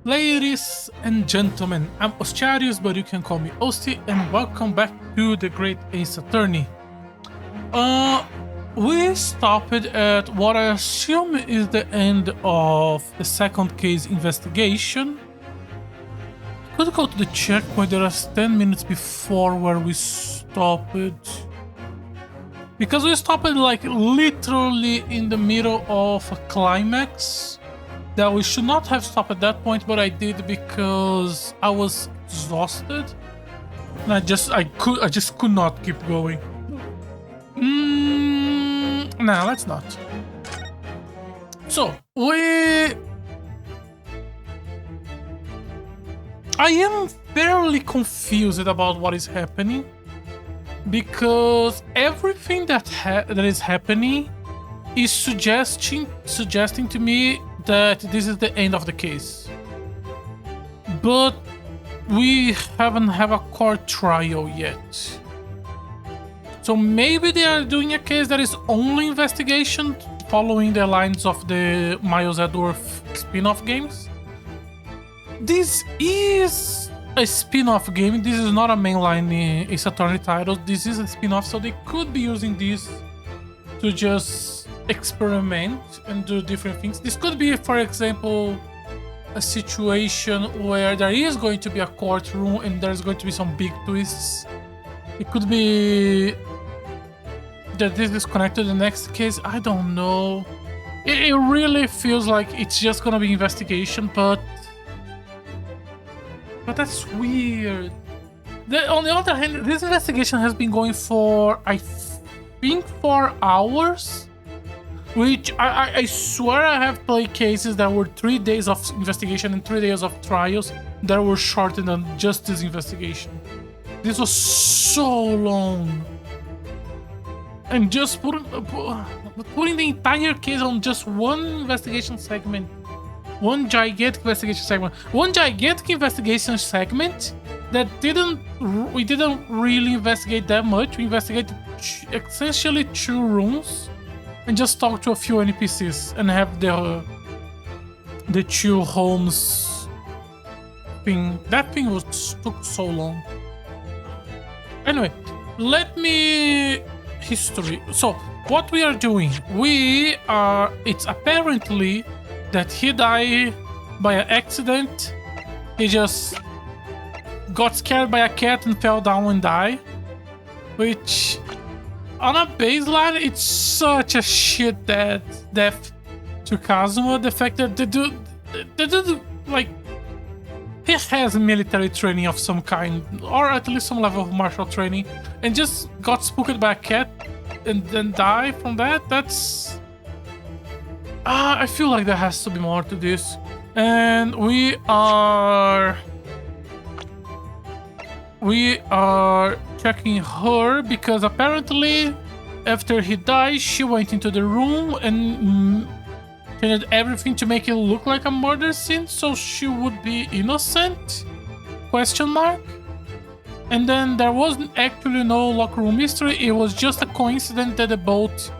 Ladies and gentlemen, I'm Ostiarius, but you can call me Osti, and welcome back to the Great Ace Attorney. Uh, we stopped at what I assume is the end of the second case investigation. Could go to the checkpoint. There was 10 minutes before where we stopped. Because we stopped like literally in the middle of a climax that we should not have stopped at that point, but I did because I was exhausted and I just could not keep going. Nah, let's not. So I am fairly confused about what is happening because everything that is happening is suggesting to me that this is the end of the case. But we haven't have a court trial yet. So maybe they are doing a case that is only investigation, following the lines of the Miles Edgeworth spin-off games. This is a spin-off game. This is not a mainline Ace Attorney title. This is a spin-off, so they could be using this to just experiment and do different things. This could be, for example, a situation where there is going to be a courtroom and there's going to be some big twists. It could be that this is connected to the next case. I don't know. It really feels like it's just gonna be investigation, but that's weird. On the other hand, this investigation has been going for, I think, 4 hours. Which I swear I have played cases that were 3 days of investigation and 3 days of trials that were shorter than just this investigation. This was so long. And just putting the entire case on just one investigation segment. One gigantic investigation segment. One gigantic investigation segment that we didn't really investigate that much. We investigated essentially 2 rooms. And just talk to a few NPCs and have the 2 homes thing. That thing took so long. Anyway, let me history. So what we are doing? It's apparently that he died by an accident. He just got scared by a cat and fell down and died, which, on a baseline, it's such a shit death to Kazuma. The fact that the dude, like, he has military training of some kind, or at least some level of martial training, and just got spooked by a cat and then die from that. That's... I feel like there has to be more to this. And we are checking her because apparently after he died, she went into the room and changed everything to make it look like a murder scene, so she would be innocent? Question mark. And then there wasn't actually no locker room mystery. It was just a coincidence that the boat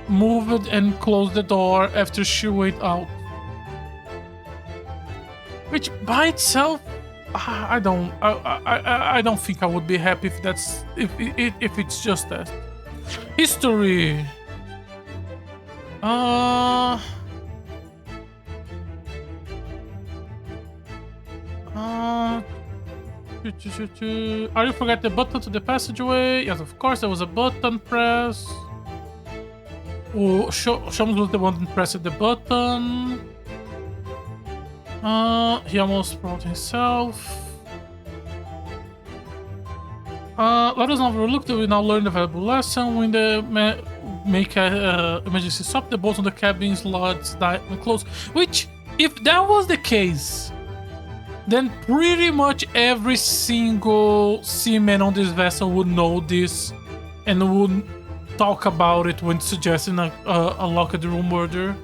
moved and closed the door after she went out. Which by itself, I don't think I would be happy if it's just that. History. Are you forget the button to the passageway? Yes, of course, there was a button press. Oh, Sholmes was the one that pressed the button. He almost brought himself. Let us not overlook that we now learned a valuable lesson. When the make a emergency stop, the bolts on the cabin's lodge die and close. Which, if that was the case, then pretty much every single seaman on this vessel would know this and would talk about it when suggesting a locked room murder.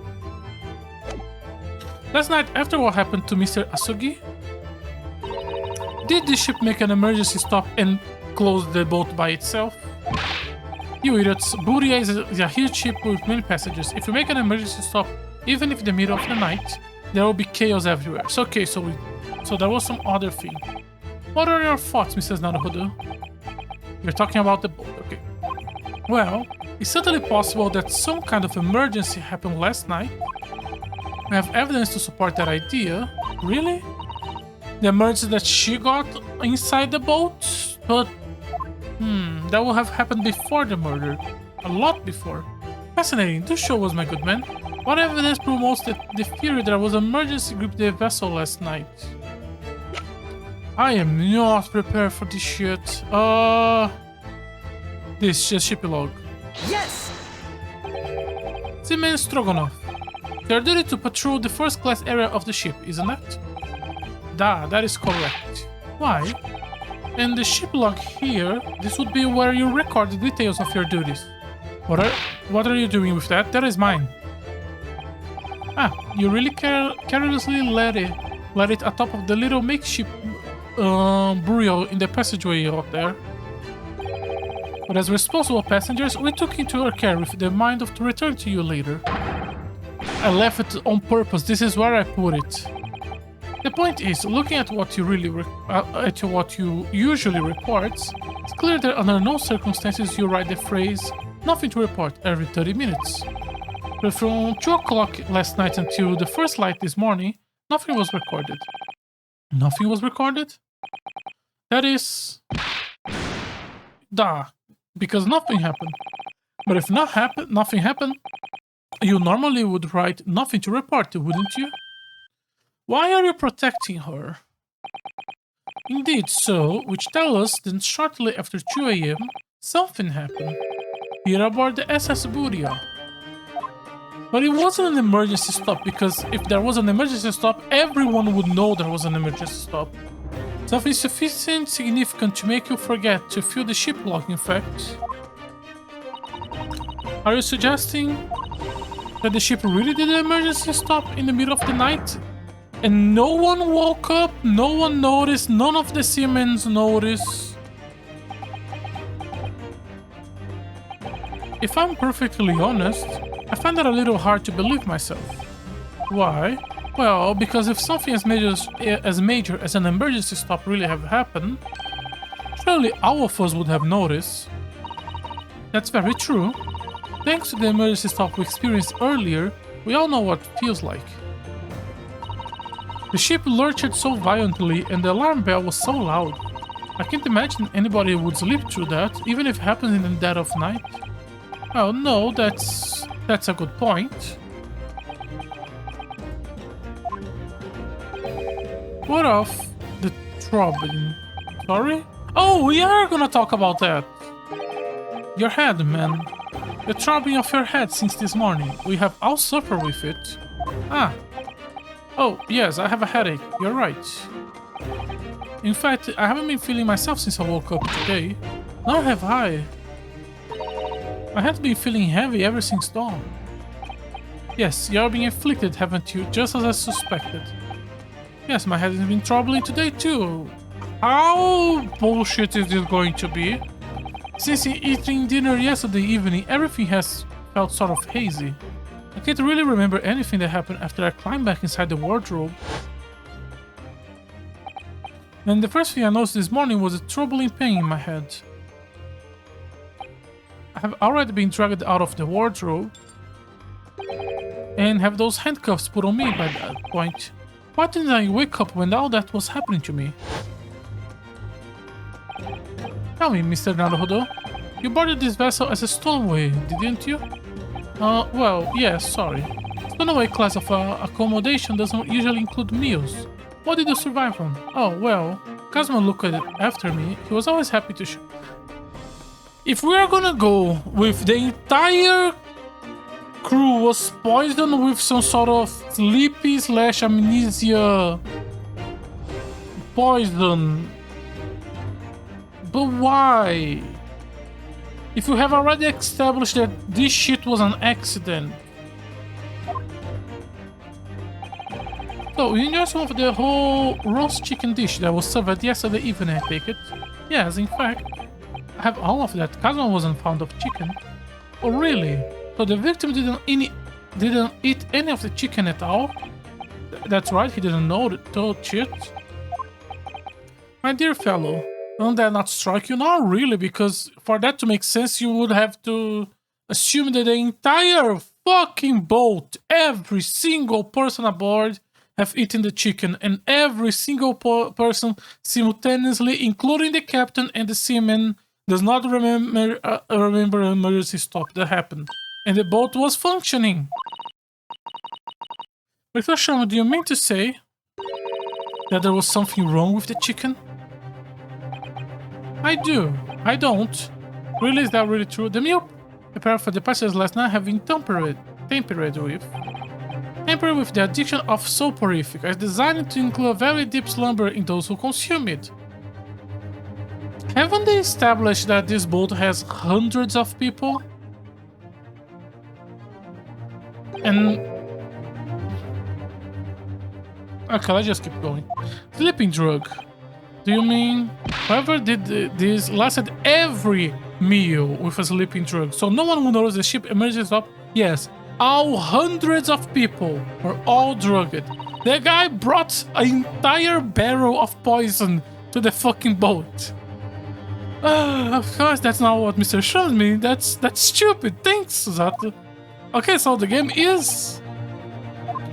Last night, after what happened to Mr. Asugi, did the ship make an emergency stop and close the boat by itself? You idiots, Buria is a huge ship with many passengers. If you make an emergency stop, even if in the middle of the night, there will be chaos everywhere. So okay, so there was some other thing. What are your thoughts, Mrs. Naruhodo? You're talking about the boat, okay. Well, it's certainly possible that some kind of emergency happened last night. We have evidence to support that idea. Really? The emergency that she got inside the boat? But, that would have happened before the murder. A lot before. Fascinating. Do show us, my good man. What evidence promotes the theory there was an emergency grip the vessel last night? I am not prepared for this shit. This is just ship log. Yes! Seaman Stroganov. Their duty to patrol the first class area of the ship, isn't that? That is correct. Why? In the ship log here, this would be where you record the details of your duties. What are you doing with that? That is mine. You really carelessly let it atop of the little makeshift burial in the passageway out there. But as responsible passengers, we took into our care with the mind to return to you later. I left it on purpose. This is where I put it. The point is, looking at what you usually report, it's clear that under no circumstances you write the phrase "nothing to report" every 30 minutes. But from 2 o'clock last night until the first light this morning, nothing was recorded. Nothing was recorded? That is... because nothing happened. But if nothing happened, you normally would write "nothing to report," wouldn't you? Why are you protecting her? Indeed so, which tells us that shortly after 2 a.m., something happened. Here aboard the SS Buria. But it wasn't an emergency stop, because if there was an emergency stop, everyone would know there was an emergency stop. Something sufficient significant to make you forget to fill the ship log, in fact. Are you suggesting that the ship really did an emergency stop in the middle of the night? And no one woke up, no one noticed, none of the seamen noticed? If I'm perfectly honest, I find that a little hard to believe myself. Why? Well, because if something as major as an emergency stop really have happened, surely all of us would have noticed. That's very true. Thanks to the emergency stop we experienced earlier, we all know what it feels like. The ship lurched so violently and the alarm bell was so loud. I can't imagine anybody would sleep through that, even if it happens in the dead of night. Oh no, that's a good point. What of the throbbing? Sorry? Oh, we are gonna talk about that. Your head, man. The throbbing of your head since this morning. We have all suffered with it. Oh, yes, I have a headache. You're right. In fact, I haven't been feeling myself since I woke up today. Nor have I. I have been feeling heavy ever since dawn. Yes, you're being afflicted, haven't you? Just as I suspected. Yes, my head has been troubling today too. How bullshit is this going to be? Since eating dinner yesterday evening, everything has felt sort of hazy. I can't really remember anything that happened after I climbed back inside the wardrobe. And the first thing I noticed this morning was a troubling pain in my head. I have already been dragged out of the wardrobe and have those handcuffs put on me by that point. Why didn't I wake up when all that was happening to me? Tell me, Mr. Naruhodo, you boarded this vessel as a stowaway, didn't you? Well, yes, sorry. Stowaway class of accommodation doesn't usually include meals. What did you survive on? Oh, well, Kazuma looked after me. He was always happy to show. If we are gonna go with the entire crew was poisoned with some sort of sleepy / amnesia poison, but why? If you have already established that this shit was an accident. So, you enjoy some of the whole roast chicken dish that was served yesterday evening, I take it? Yes, in fact, I have all of that. Kazuma wasn't fond of chicken. Oh, really? So the victim didn't eat any of the chicken at all? That's right, he didn't know it. Oh, shit. My dear fellow, don't that not strike you? Not really, because for that to make sense, you would have to assume that the entire fucking boat, every single person aboard, have eaten the chicken, and every single person simultaneously, including the captain and the seaman, does not remember an emergency stop that happened, and the boat was functioning. Mr. Sherman, do you mean to say that there was something wrong with the chicken? I do. I don't. Really, is that really true? The meal prepared for the passengers last night have been tampered with the addiction of soporific, as designed to include a very deep slumber in those who consume it. Haven't they established that this boat has hundreds of people? And... okay, let's just keep going. Sleeping drug. Do you mean whoever did this lasted every meal with a sleeping drug, so no one will notice the ship emergency stop? Yes, all hundreds of people were all drugged. The guy brought an entire barrel of poison to the fucking boat. Of course, that's not what Mr. shows me. That's stupid. Thanks, Susato. Okay, so the game is...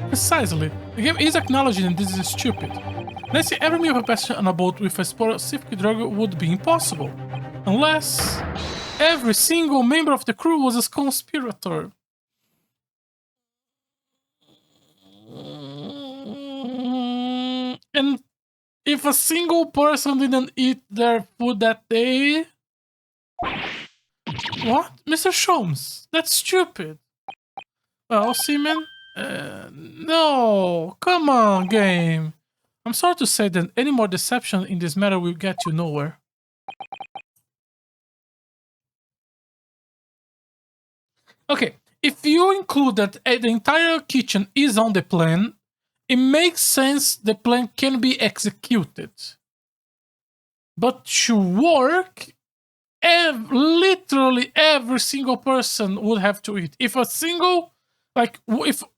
precisely. The game is acknowledging that this is stupid. Let's say every meal of a passenger on a boat with a specific drug would be impossible. Unless every single member of the crew was a conspirator. And if a single person didn't eat their food that day... what? Mr. Sholmes, that's stupid. Well, Seaman? No, come on, game. I'm sorry to say that any more deception in this matter will get you nowhere. Okay, if you include that the entire kitchen is on the plan, it makes sense the plan can be executed. But to work, literally every single person would have to eat. If a single... like,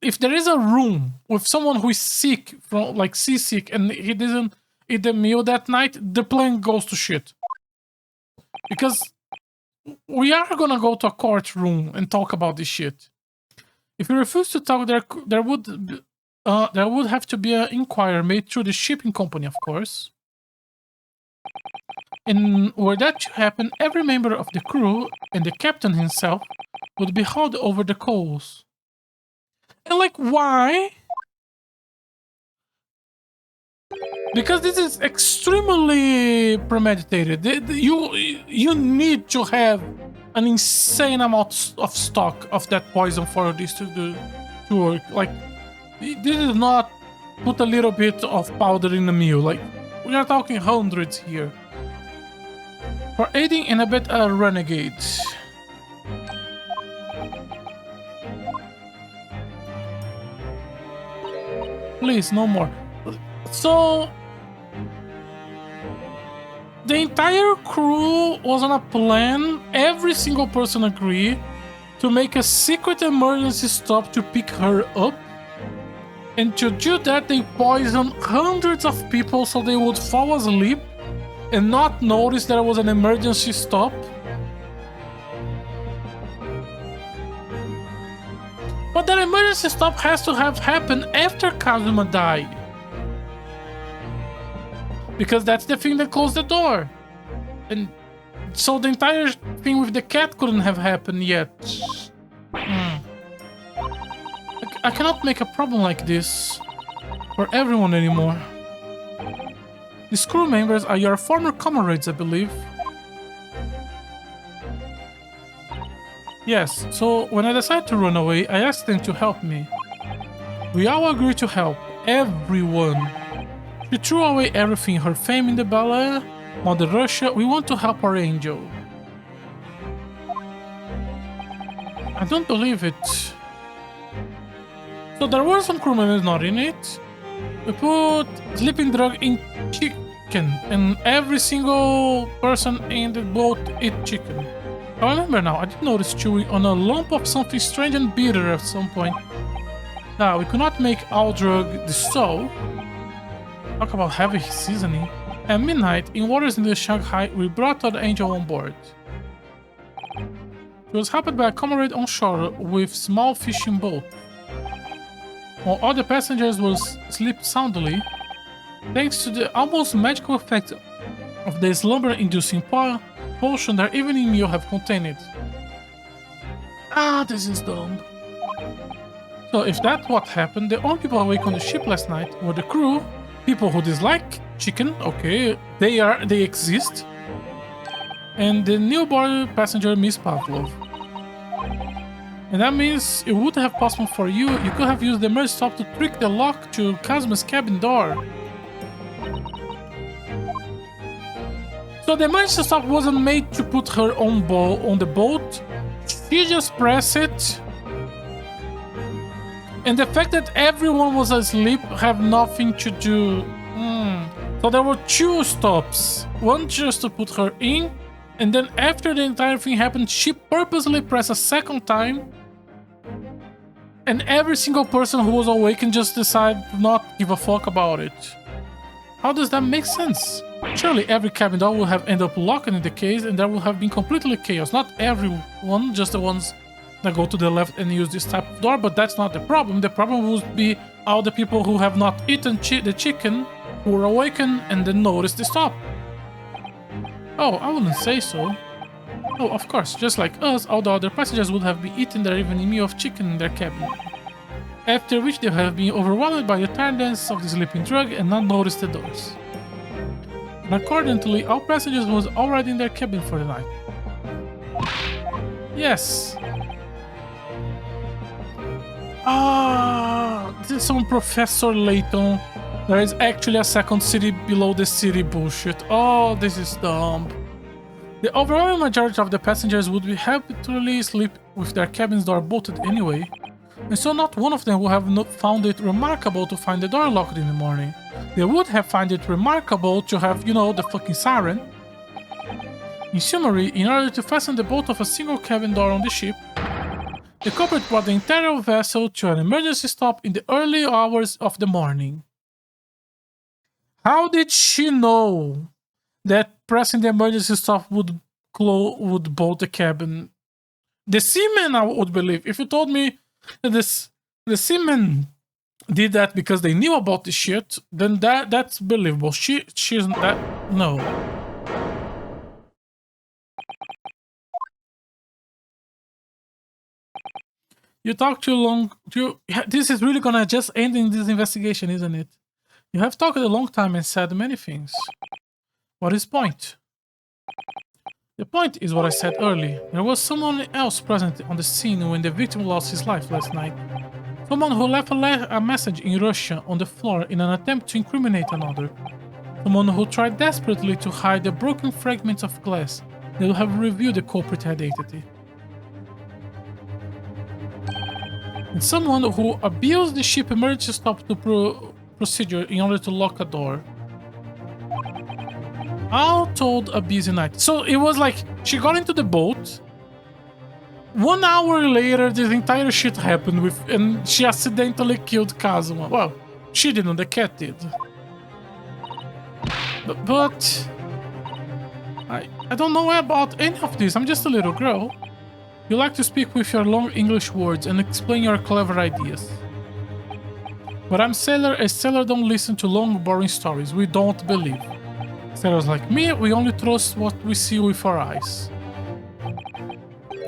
if there is a room with someone who is sick, from like seasick, and he didn't eat the meal that night, the plan goes to shit. Because we are gonna go to a courtroom and talk about this shit. If you refuse to talk, there would have to be an inquiry made through the shipping company, of course. And were that to happen, every member of the crew and the captain himself would be hauled over the coals. And like, why? Because this is extremely premeditated. You need to have an insane amount of stock of that poison for this to work. Like, this is not put a little bit of powder in a meal. Like, we are talking hundreds here. For aiding and abet a renegade. Please, no more. So, the entire crew was on a plan. Every single person agreed to make a secret emergency stop to pick her up. And to do that, they poisoned hundreds of people so they would fall asleep and not notice there was an emergency stop. But that emergency stop has to have happened after Kazuma died. Because that's the thing that closed the door. And so the entire thing with the cat couldn't have happened yet. I cannot make a problem like this for everyone anymore. These crew members are your former comrades, I believe. Yes, so when I decided to run away, I asked them to help me. We all agreed to help, everyone. She threw away everything, her fame in the ballet, Mother Russia. We want to help our angel. I don't believe it. So there were some crew members not in it. We put sleeping drug in chicken, and every single person in the boat ate chicken. I remember now, I did notice chewing on a lump of something strange and bitter at some point. We could not make Aldrug the soul. Talk about heavy seasoning. At midnight, in waters near Shanghai, we brought the angel on board. She was helped by a comrade on shore with small fishing boat. While other passengers would sleep soundly, thanks to the almost magical effect of the slumber-inducing potion their evening meal have contained. This is dumb. So if that's what happened, the only people awake on the ship last night were the crew, people who dislike chicken, okay, they exist, and the newborn passenger Miss Pavlov. And that means it would have possible for you. You could have used the merge stop to trick the lock to Kazma's cabin door. So the merge stop wasn't made to put her on the boat. She just pressed it. And the fact that everyone was asleep have nothing to do. So there were two stops. One just to put her in, and then after the entire thing happened, she purposely pressed a second time. And every single person who was awakened just decided to not give a fuck about it. How does that make sense? Surely every cabin door would have ended up locked in the case, and there would have been completely chaos. Not everyone, just the ones that go to the left and use this type of door, but that's not the problem. The problem would be all the people who have not eaten the chicken, who were awakened and then noticed the stop. Oh, I wouldn't say so. Oh, of course, just like us, all the other passengers would have been eating their evening meal of chicken in their cabin. After which they have been overwhelmed by the tiredness of the sleeping drug and not noticed the doors. And accordingly, all passengers was already in their cabin for the night. Yes. This is some Professor Layton. There is actually a second city below the city bullshit. Oh, this is dumb. The overwhelming majority of the passengers would be happily sleep with their cabin's door bolted anyway, and so not one of them would have not found it remarkable to find the door locked in the morning. They would have found it remarkable to have, you know, the fucking siren. In summary, in order to fasten the bolt of a single cabin door on the ship, the culprit brought the entire vessel to an emergency stop in the early hours of the morning. How did she know that pressing the emergency stop would bolt the cabin? The seaman, I would believe. If you told me that the seaman did that because they knew about the shit, then that's believable. She's that no. You talk too long. This is really gonna just end in this investigation, isn't it? You have talked a long time and said many things. What is point? The point is what I said earlier. There was someone else present on the scene when the victim lost his life last night. Someone who left a message in Russian on the floor in an attempt to incriminate another. Someone who tried desperately to hide the broken fragments of glass that will have revealed the culprit identity. And someone who abused the ship emergency stop to procedure in order to lock a door. All told a busy night. So it was like she got into the boat. 1 hour later, this entire shit happened and she accidentally killed Kazuma. Well, she didn't, the cat did. But I don't know about any of this. I'm just a little girl. You like to speak with your long English words and explain your clever ideas. But I'm sailor. A sailor don't listen to long, boring stories. We don't believe. Sailors like me, we only trust what we see with our eyes.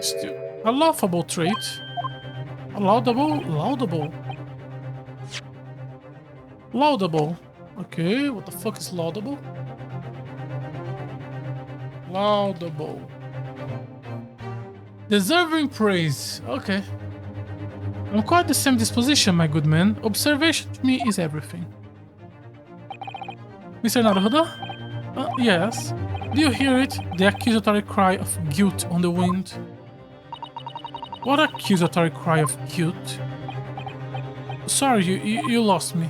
Still, a laughable trait. Laudable. Okay, what the fuck is laudable? Laudable. Deserving praise. Okay. I'm quite the same disposition, my good man. Observation to me is everything. Mr. Naruhodo? Yes. Do you hear it? The accusatory cry of guilt on the wind. What accusatory cry of guilt? Sorry, you lost me.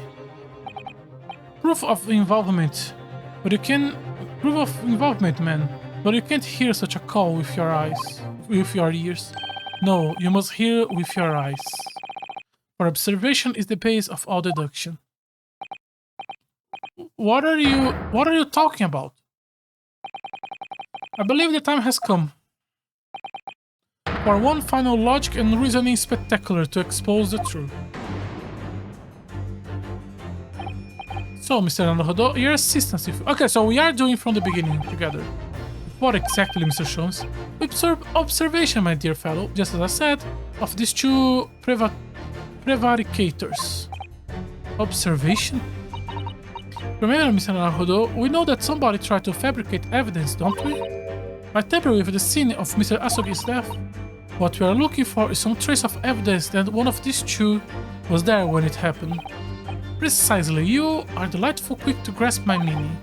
Proof of involvement. But you can... Proof of involvement, man. But you can't hear such a call with your eyes. With your ears. No, you must hear with your eyes. For observation is the base of all deduction. What are you talking about? I believe the time has come for one final logic and reasoning spectacular to expose the truth. So, Mr. Naruhodo, your assistance. Okay, so we are doing from the beginning together. What exactly, Mr. Jones? Observation, my dear fellow, just as I said, of these two prevaricators. Observation? Remember, Mr. Naruhodo, we know that somebody tried to fabricate evidence, don't we? By tampering with the scene of Mr. Asogi's death, what we are looking for is some trace of evidence that one of these two was there when it happened. Precisely, you are delightful quick to grasp my meaning.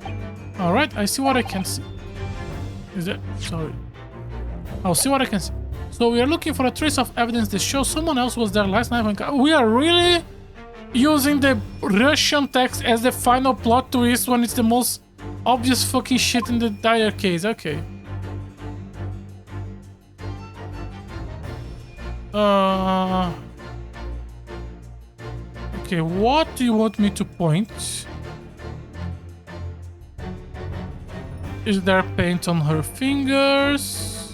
Alright, I see what I can see. Sorry. I'll see what I can see. So we are looking for a trace of evidence that shows someone else was there last night when... We are really using the Russian text as the final plot twist when it's the most obvious fucking shit in the entire case. Okay. Okay, what do you want me to point? Is there paint on her fingers?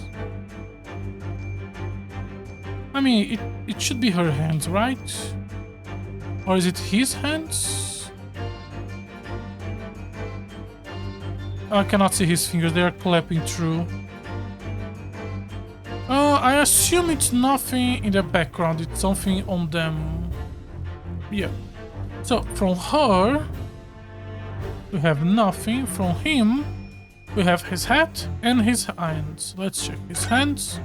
I mean, it should be her hands, right? Or is it his hands? I cannot see his fingers, they are clapping through. I assume it's nothing in the background, it's something on them. Yeah. So, from her, we have nothing. From him, we have his hat and his hands. Let's check his hands.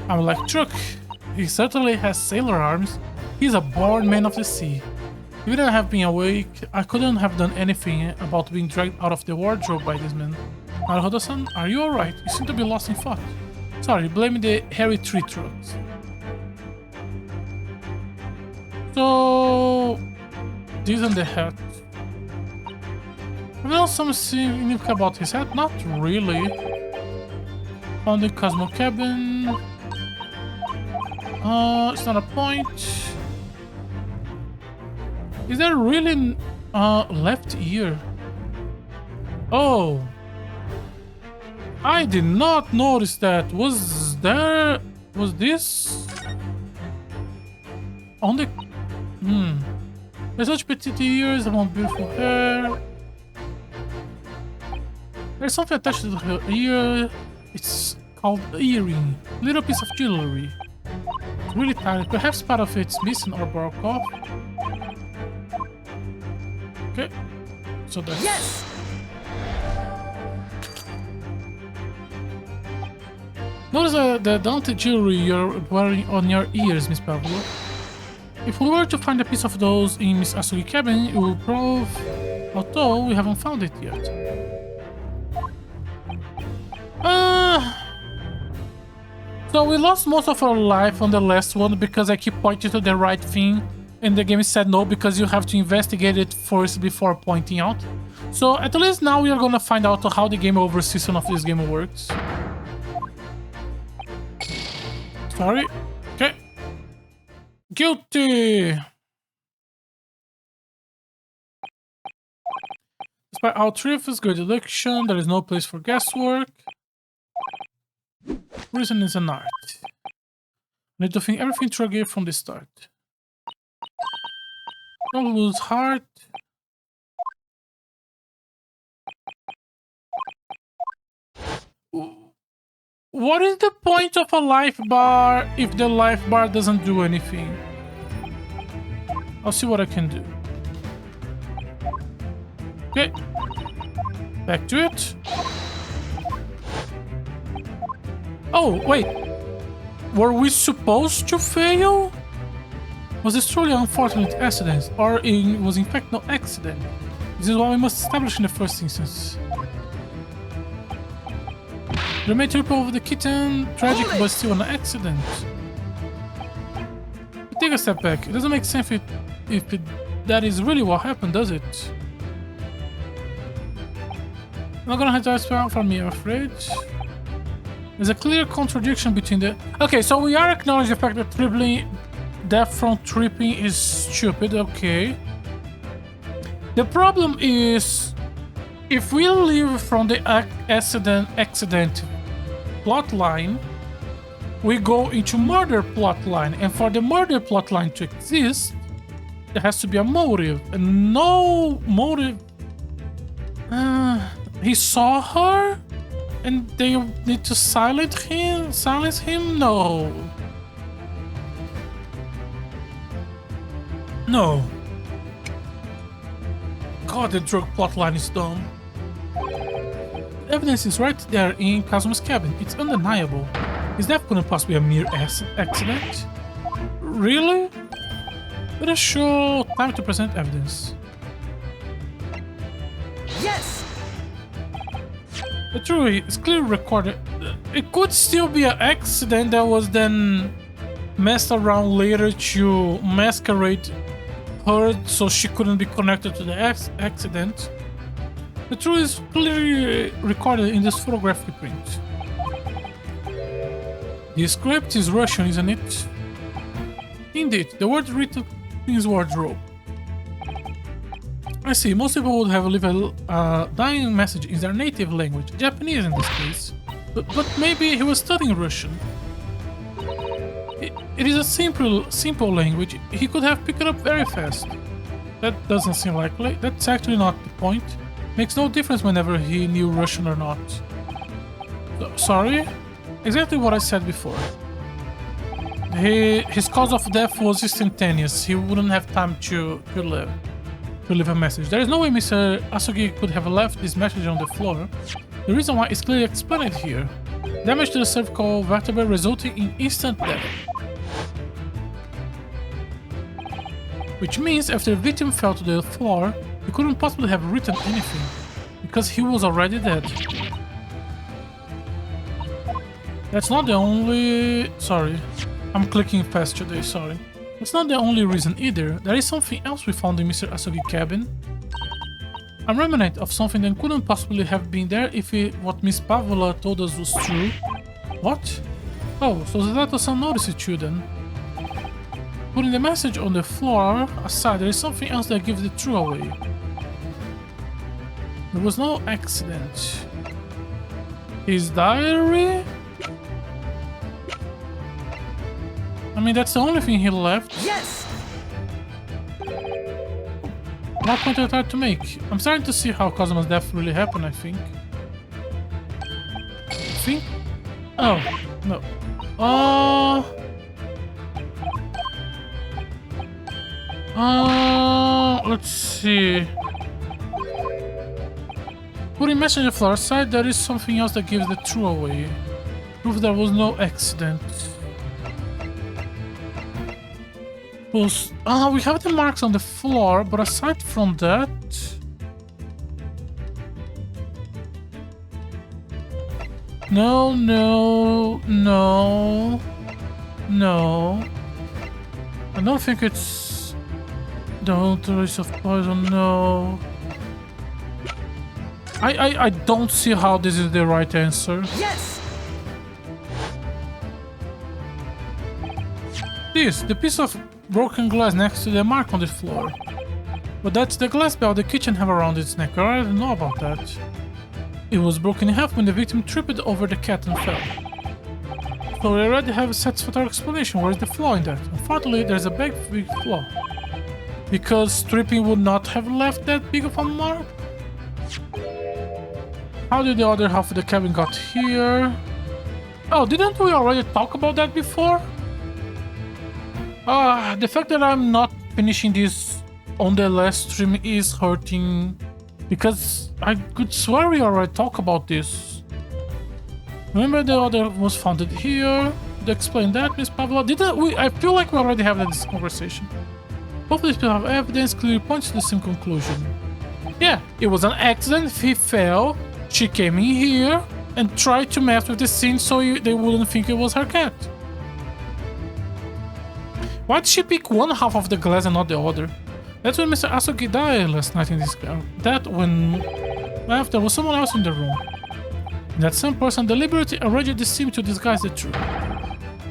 I'm like Truck. He certainly has sailor arms. He's a born man of the sea. If I have been awake, I couldn't have done anything about being dragged out of the wardrobe by this man. Naruhodo-san, are you alright? You seem to be lost in thought. Sorry, blame the hairy tree trucks. So... this and the hat. Well, something significant about his hat? Not really. On the Cosmo cabin... it's not a point. Is there really left ear? Oh. I did not notice that. Was this on the there's such petite ears and beautiful hair. There's something attached to her ear. It's called earring. Little piece of jewelry. It's really tiny. Perhaps part of it's missing or broke off. Okay. So that's... Yes! Notice the dainty jewelry you're wearing on your ears, Miss Pavlov. If we were to find a piece of those in Miss Asogi's cabin, it would prove... although we haven't found it yet. So we lost most of our life on the last one because I keep pointing to the right thing and the game said no because you have to investigate it first before pointing out. So at least now we are gonna find out how the game over system of this game works. Sorry. Okay. Guilty! Despite our truth is good deduction, there is no place for guesswork. Reason is an art. I need to think everything through again from the start. Don't lose heart. What is the point of a life bar if the life bar doesn't do anything? I'll see what I can do. Okay. Back to it. Oh, wait. Were we supposed to fail? Was this truly an unfortunate accident? Or it was in fact no accident? This is what we must establish in the first instance. The made trip over the kitten, tragic but still an accident. But take a step back. It doesn't make sense if that is really what happened, does it? I'm not gonna have to ask from me, I'm afraid. There's a clear contradiction between the... Okay, so we are acknowledging the fact that death from tripping is stupid, okay. The problem is, if we leave from the accident plotline, we go into murder plotline, and for the murder plotline to exist, there has to be a motive, and no motive. He saw her, and they need to silence him. No. God, the drug plotline is dumb. Evidence is right there in Kazuma's cabin. It's undeniable. His death couldn't possibly be a mere accident. Really? Let us show time to present evidence. Yes! The jury is clearly recorded. It could still be an accident that was then messed around later to masquerade her so she couldn't be connected to the accident. The truth is clearly recorded in this photographic print. The script is Russian, isn't it? Indeed, the word written means wardrobe. I see, most people would have left a dying message in their native language, Japanese in this case. But maybe he was studying Russian. It is a simple language. He could have picked it up very fast. That doesn't seem likely. That's actually not the point. Makes no difference whenever he knew Russian or not. Sorry? Exactly what I said before. His cause of death was instantaneous. He wouldn't have time to leave a message. There is no way Mr. Asogi could have left this message on the floor. The reason why is clearly explained here. Damage to the cervical vertebrae resulting in instant death. Which means after the victim fell to the floor, he couldn't possibly have written anything, because he was already dead. That's not the only... Sorry, I'm clicking fast today, sorry. That's not the only reason either. There is something else we found in Mr. Asogi's cabin. A remnant of something that couldn't possibly have been there if what Miss Pavola told us was true. What? Oh, so that was some notice it too then. Putting the message on the floor aside, there is something else that gives the truth away. There was no accident. His diary? I mean, that's the only thing he left. Yes! What point I tried to make? I'm starting to see how Kazuma's death really happened, I think. Oh, no. Let's see. Putting message on the floor aside, there is something else that gives the truth away. Proof there was no accident. We have the marks on the floor, but aside from that... No. I don't think it's... the trace of poison, no. I don't see how this is the right answer. Yes! The piece of broken glass next to the mark on the floor. But that's the glass bell the kitchen have around its neck. I already know about that. It was broken in half when the victim tripped over the cat and fell. So we already have a satisfactory explanation. Where is the flaw in that? Unfortunately, there's a big flaw. Because tripping would not have left that big of a mark? How did the other half of the cabin got here? Oh, didn't we already talk about that before? The fact that I'm not finishing this on the last stream is hurting. Because I could swear we already talked about this. Remember the other was founded here? To explain that, Miss Pavlova? Didn't we? I feel like we already have this conversation. Both of these pieces of evidence clearly points to the same conclusion. Yeah, it was an accident. He fell. She came in here and tried to mess with the scene so they wouldn't think it was her cat. Why did she pick one half of the glass and not the other? That's when Mr. Asogi died last night in this car. There was someone else in the room. That some person deliberately arranged the scene to disguise the truth.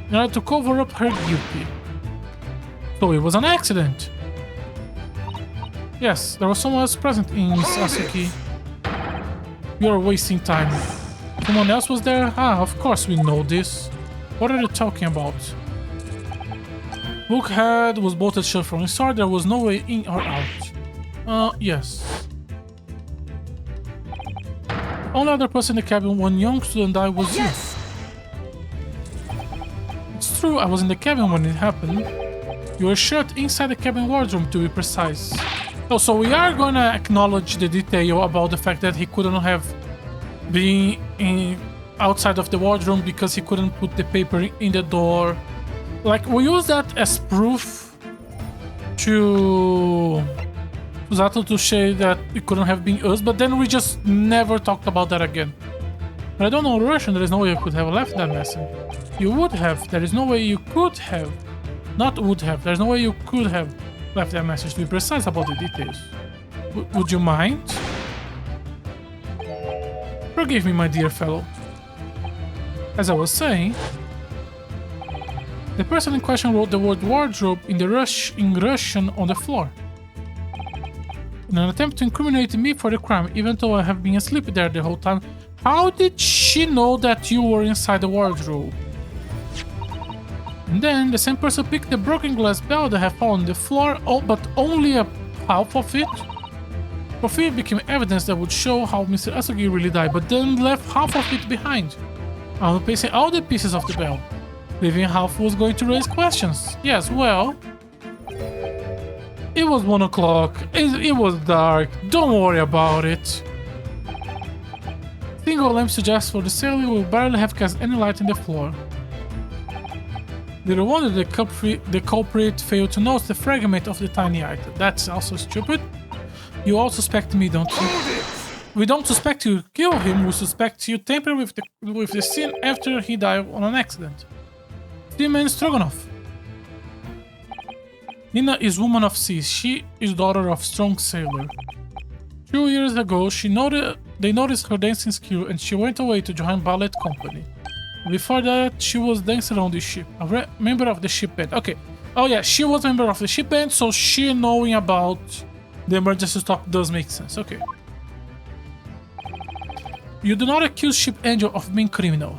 In order to cover up her guilty. So it was an accident. Yes, there was someone else present in Sasuke. You're wasting time. Someone else was there? Ah, of course we know this. What are you talking about? Bookhead was bolted shut from inside. There was no way in or out. Yes. Only other person in the cabin when young student died was you. It's true, I was in the cabin when it happened. You were shut inside the cabin wardrobe to be precise. Oh, so we are gonna acknowledge the detail about the fact that he couldn't have been outside of the wardrobe because he couldn't put the paper in the door. Like, we use that as proof to Zato to say that it couldn't have been us, but then we just never talked about that again. But I don't know Russian, there is no way you could have left that message. You would have, there is no way you could have. Not would have, there's no way you could have left that message, to be precise about the details. Would you mind? Forgive me, my dear fellow. As I was saying, the person in question wrote the word wardrobe in Russian on the floor. In an attempt to incriminate me for the crime, even though I have been asleep there the whole time. How did she know that you were inside the wardrobe? And then the same person picked the broken glass bell that had fallen on the floor, but only a half of it. For fear it became evidence that would show how Mr. Asagi really died, but then left half of it behind. I was replacing all the pieces of the bell. Leaving half was going to raise questions. Yes, well... It was 1 o'clock. It was dark. Don't worry about it. Single lamp suggests for the sailor will barely have cast any light in the floor. Little wonder the culprit failed to notice the fragment of the tiny item. That's also stupid. You all suspect me, don't you? We don't suspect you kill him, we suspect you tamper with the scene after he died on an accident. Seaman Stroganoff. Nina is woman of seas. She is daughter of strong sailor. 2 years ago, they noticed her dancing skill and she went away to join ballet company. Before that, she was dancing on the ship, a member of the ship band. Okay. Oh yeah, she was a member of the ship band, so she knowing about the emergency stop does make sense. Okay. You do not accuse Ship Angel of being criminal.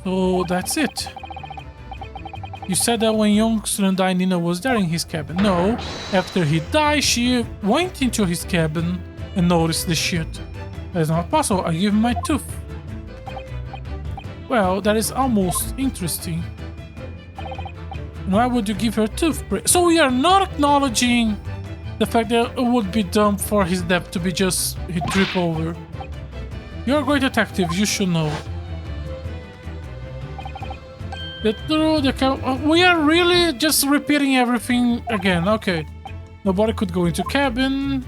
So that's it. You said that when young student died, Nina was there in his cabin. No, after he died, she went into his cabin and noticed the shit. That is not possible. I give him my tooth. Well, that is almost interesting. And why would you give her a toothbrush? So we are not acknowledging the fact that it would be dumb for his death to be just he trip over. You're a great detective, you should know. We are really just repeating everything again. Okay. Nobody could go into cabin.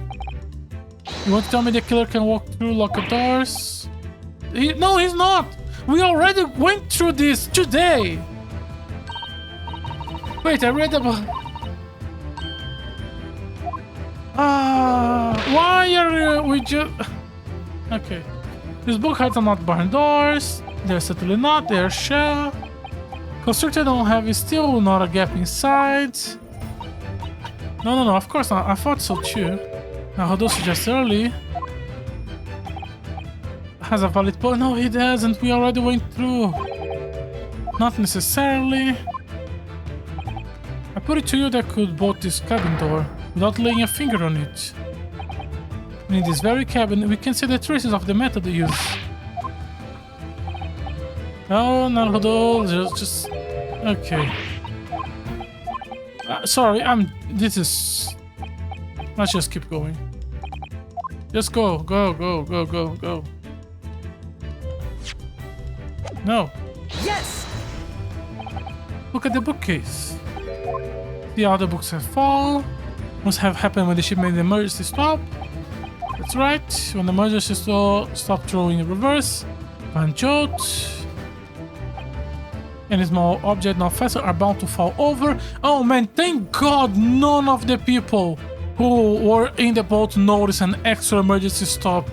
You want to tell me the killer can walk through locked doors? No, he's not. We already went through this today. Wait, I read about... why are we just... Okay. This book has not barn doors. They're certainly not. They're shell. Constructed on heavy steel, not a gap inside. No, of course not. I thought so too. Now, Rodolfo suggests early. Has a valid point. No, he doesn't. We already went through. Not necessarily. I put it to you that could bolt this cabin door without laying a finger on it. In this very cabin, we can see the traces of the method used. Oh, no, Rodolfo, just... Okay. Sorry, this is... Let's just keep going. Just go. No. Yes! Look at the bookcase. See how the books have fallen. Must have happened when the ship made the emergency stop. That's right. When the emergency stopped throwing in reverse. Van Jote. Any small object not faster are bound to fall over. Oh man, thank God none of the people who were in the boat noticed an extra emergency stop.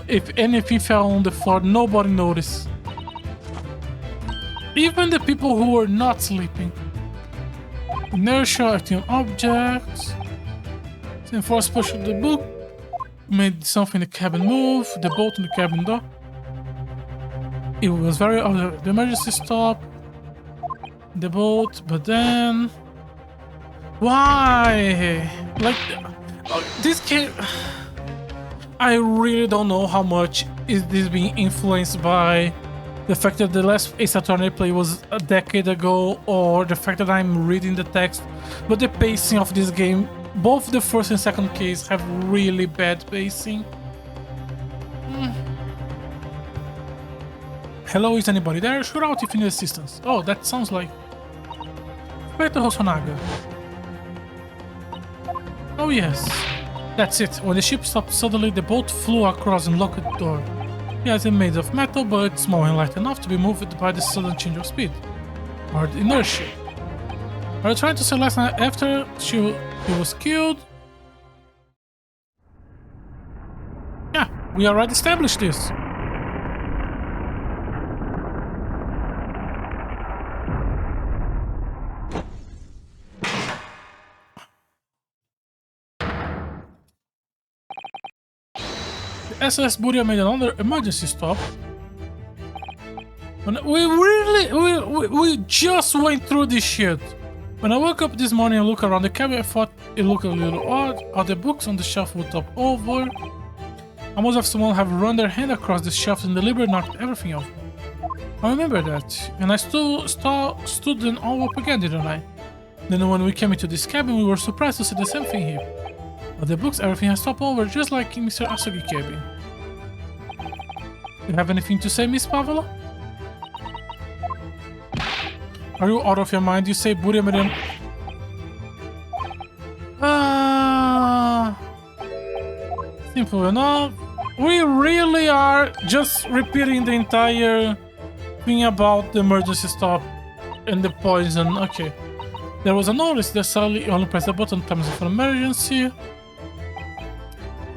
If anything fell on the floor, nobody noticed. Even the people who were not sleeping. Inertia, acting on objects. Enforce push of the book. Made something in the cabin move. The bolt in the cabin door. It was very obvious. The emergency stop. The boat, but then... Why? Like, this game... I really don't know how much is this being influenced by the fact that the last Ace Attorney play was a decade ago, or the fact that I'm reading the text, but the pacing of this game, both the first and second case have really bad pacing. Hello, is anybody there? Shoot out if you need assistance. Oh, that sounds like... Inspector Hosonaga. Oh yes. That's it. When the ship stopped suddenly, the boat flew across and locked the door. Yes, it's made of metal, but it's small and light enough to be moved by the sudden change of speed. Or the inertia. Are you trying to say last night after he was killed? Yeah, we already established this. SS Buria made another emergency stop. And we just went through this shit. When I woke up this morning and looked around the cabin, I thought it looked a little odd. All the books on the shelf were top over. I must have someone have run their hand across the shelf and deliberately knocked everything off. I remember that, and I stood them all up again, didn't I? Then when we came into this cabin, we were surprised to see the same thing here. All the books, everything has stopped over, just like in Mr. Asogi cabin. You have anything to say, Miss Pavela? Are you out of your mind? You say Buria made an... Simple enough. We really are just repeating the entire thing about the emergency stop and the poison. Okay. There was a notice that Sally only press the button in times of an emergency.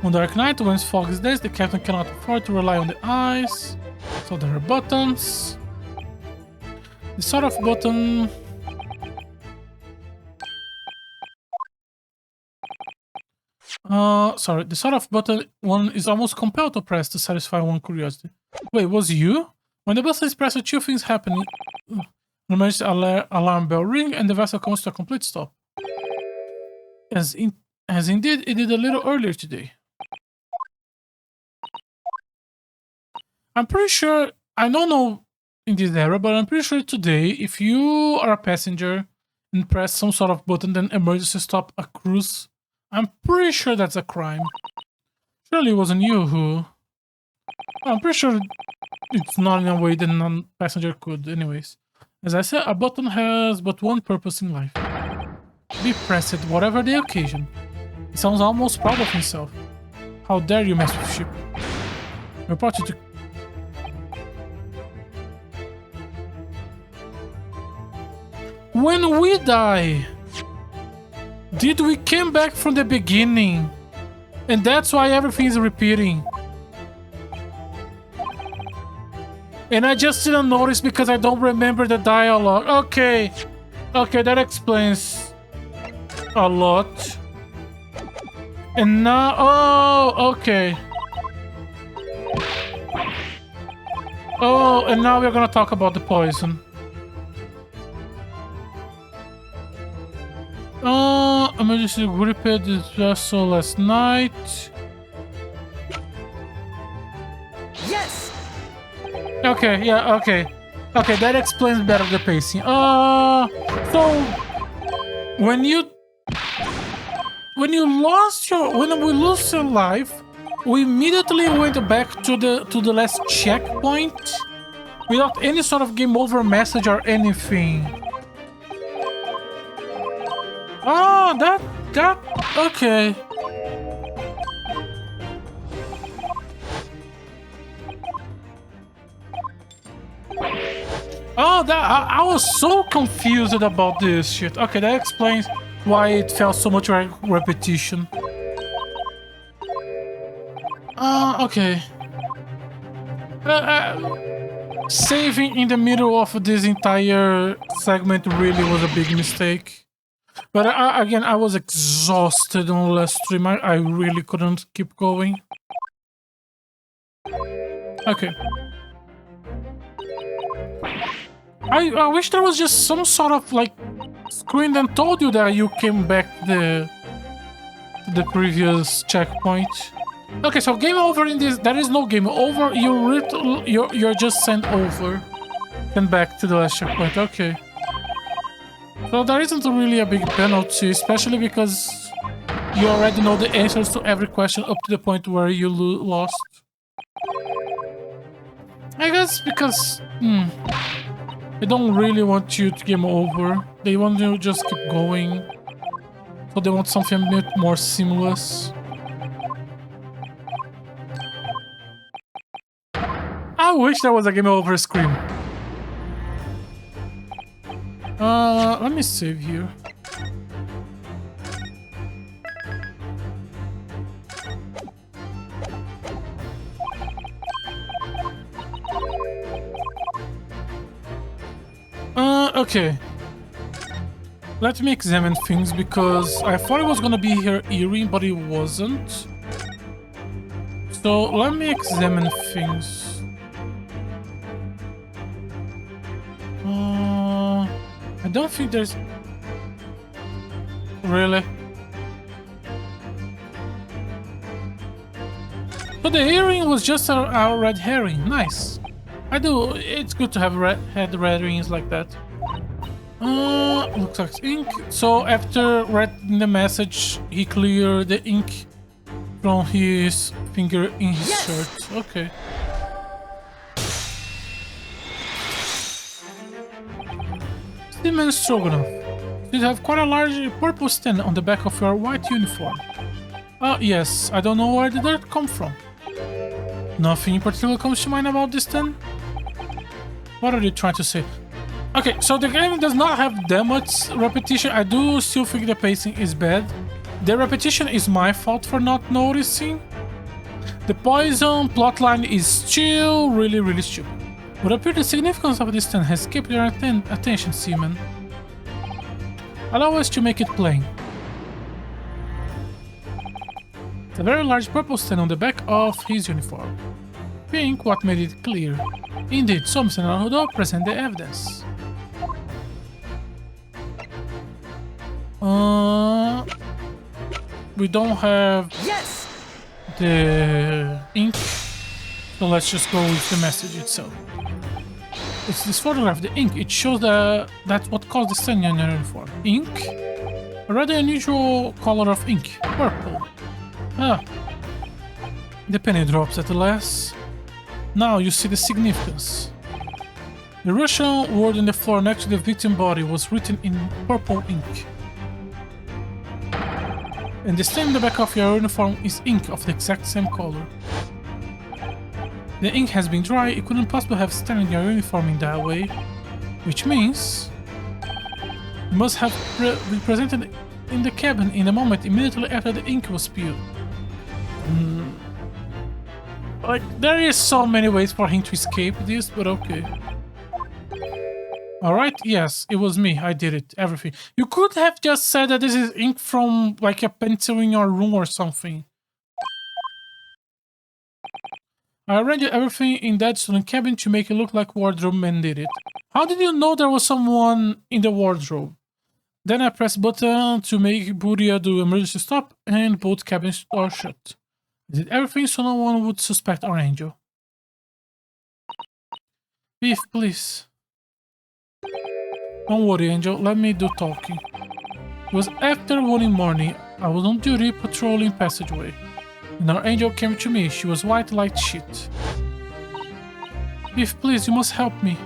On dark night, when fog is days, the captain cannot afford to rely on the eyes. So there are buttons. The sort of button... sorry, the sort of button one is almost compelled to press to satisfy one curiosity. Wait, was you? When the button is pressed, two things happen. An emergency alarm bell ring and the vessel comes to a complete stop. As indeed it did a little earlier today. I'm pretty sure, I don't know in this era, but I'm pretty sure today, if you are a passenger and press some sort of button, then emergency stop a cruise, I'm pretty sure that's a crime. Surely it wasn't you who... I'm pretty sure it's not in a way that a non-passenger could, anyways. As I said, a button has but one purpose in life. Be pressed, whatever the occasion. He sounds almost proud of himself. How dare you mess with ship? Report you to... When we die, did we came back from the beginning? And that's why everything is repeating. And I just didn't notice because I don't remember the dialogue. Okay. Okay, that explains a lot. And now... Oh, okay. Oh, and now we're gonna talk about the poison. Emergency repaired this vessel last night. Yes. Okay, yeah, okay. Okay, that explains better the pacing. So when we lost your life, we immediately went back to the last checkpoint without any sort of game over message or anything. Oh, that, okay. Oh, I was so confused about this shit. Okay, that explains why it felt so much like repetition. Okay. Saving in the middle of this entire segment really was a big mistake. But again, I was exhausted on the last stream. I really couldn't keep going. Okay. I wish there was just some sort of like screen that told you that you came back the previous checkpoint. Okay, so game over in this. There is no game over. You're just sent over, and back to the last checkpoint. Okay. So there isn't really a big penalty, especially because you already know the answers to every question up to the point where you lost. I guess because they don't really want you to game over. They want you to just keep going. So they want something a bit more seamless. I wish there was a game over screen. Let me save here. Okay. Let me examine things because I thought it was gonna be here Eerie, but it wasn't. So let me examine things. I don't think there's... Really? So the herring was just a red herring. Nice. It's good to have red herrings like that. Looks like ink. So after writing the message, he cleared the ink from his finger in his shirt. Okay. Steamman Stroganoff. You have quite a large purple stain on the back of your white uniform. Yes. I don't know where the dirt come from. Nothing in particular comes to mind about this then? What are you trying to say? Okay, so the game does not have that much repetition. I do still think the pacing is bad. The repetition is my fault for not noticing. The poison plotline is still really stupid. Would appear the significance of this stain has escaped your attention, Seaman. Allow us to make it plain. It's a very large purple stain on the back of his uniform. Think what made it clear. Indeed, Somsen and Hudo present the evidence. We don't have the ink, so let's just go with the message itself. It's this photograph, the ink. It shows that's what caused the stain on your uniform. Ink? A rather unusual color of ink. Purple. The penny drops at last. Now you see the significance. The Russian word on the floor next to the victim's body was written in purple ink. And the stain on the back of your uniform is ink of the exact same color. The ink has been dry, it couldn't possibly have stained your uniform in that way. Which means... you must have been presented in the cabin in the moment immediately after the ink was spilled. Like, there is so many ways for him to escape this, but okay. Alright, yes, it was me. I did it. Everything. You could have just said that this is ink from, like, a pencil in your room or something. I arranged everything in that student cabin to make it look like Wardrobe Man did it. How did you know there was someone in the wardrobe? Then I pressed button to make Buria do emergency stop and both cabins are shut. I did everything so no one would suspect our angel. Beef, please. Don't worry, Angel. Let me do talking. It was after 1 in the morning. I was on duty patrolling passageway. And our angel came to me. She was white like shit. Beef, please, you must help me.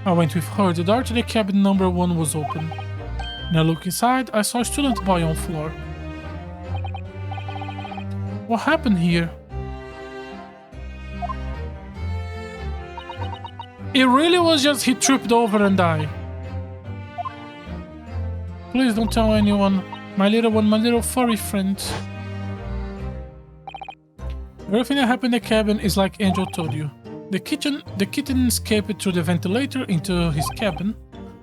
I went with her. The door to the cabin number 1 was open. When I looked inside, I saw a student boy on the floor. What happened here? It really was just he tripped over and died. Please don't tell anyone. My little furry friend. Everything that happened in the cabin is like Angel told you. The kitten escaped through the ventilator into his cabin.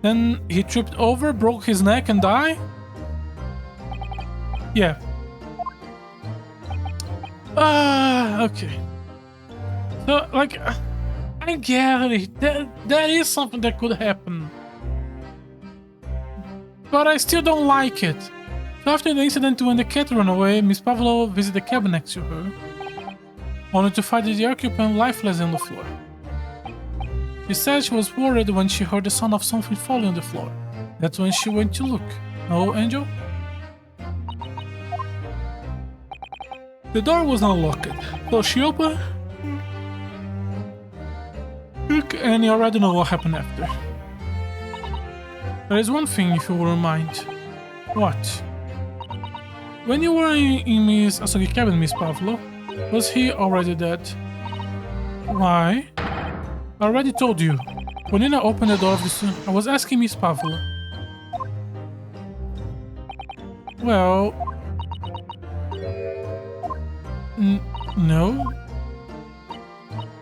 Then he tripped over, broke his neck, and died? Yeah. Okay. So, like, I get it. That is something that could happen. But I still don't like it. So after the incident when the cat ran away, Miss Pavlov visited the cabin next to her, only to find the occupant lifeless on the floor. She said she was worried when she heard the sound of something falling on the floor. That's when she went to look. No, Angel? The door was not locked, so she opened. And you already know what happened after. There is one thing, if you wouldn't mind. What? When you were in Miss Asogi cabin, Miss Pavlov, was he already dead? Why? I already told you. When Nina opened the door of this, I was asking Miss Pavlov. Well... no?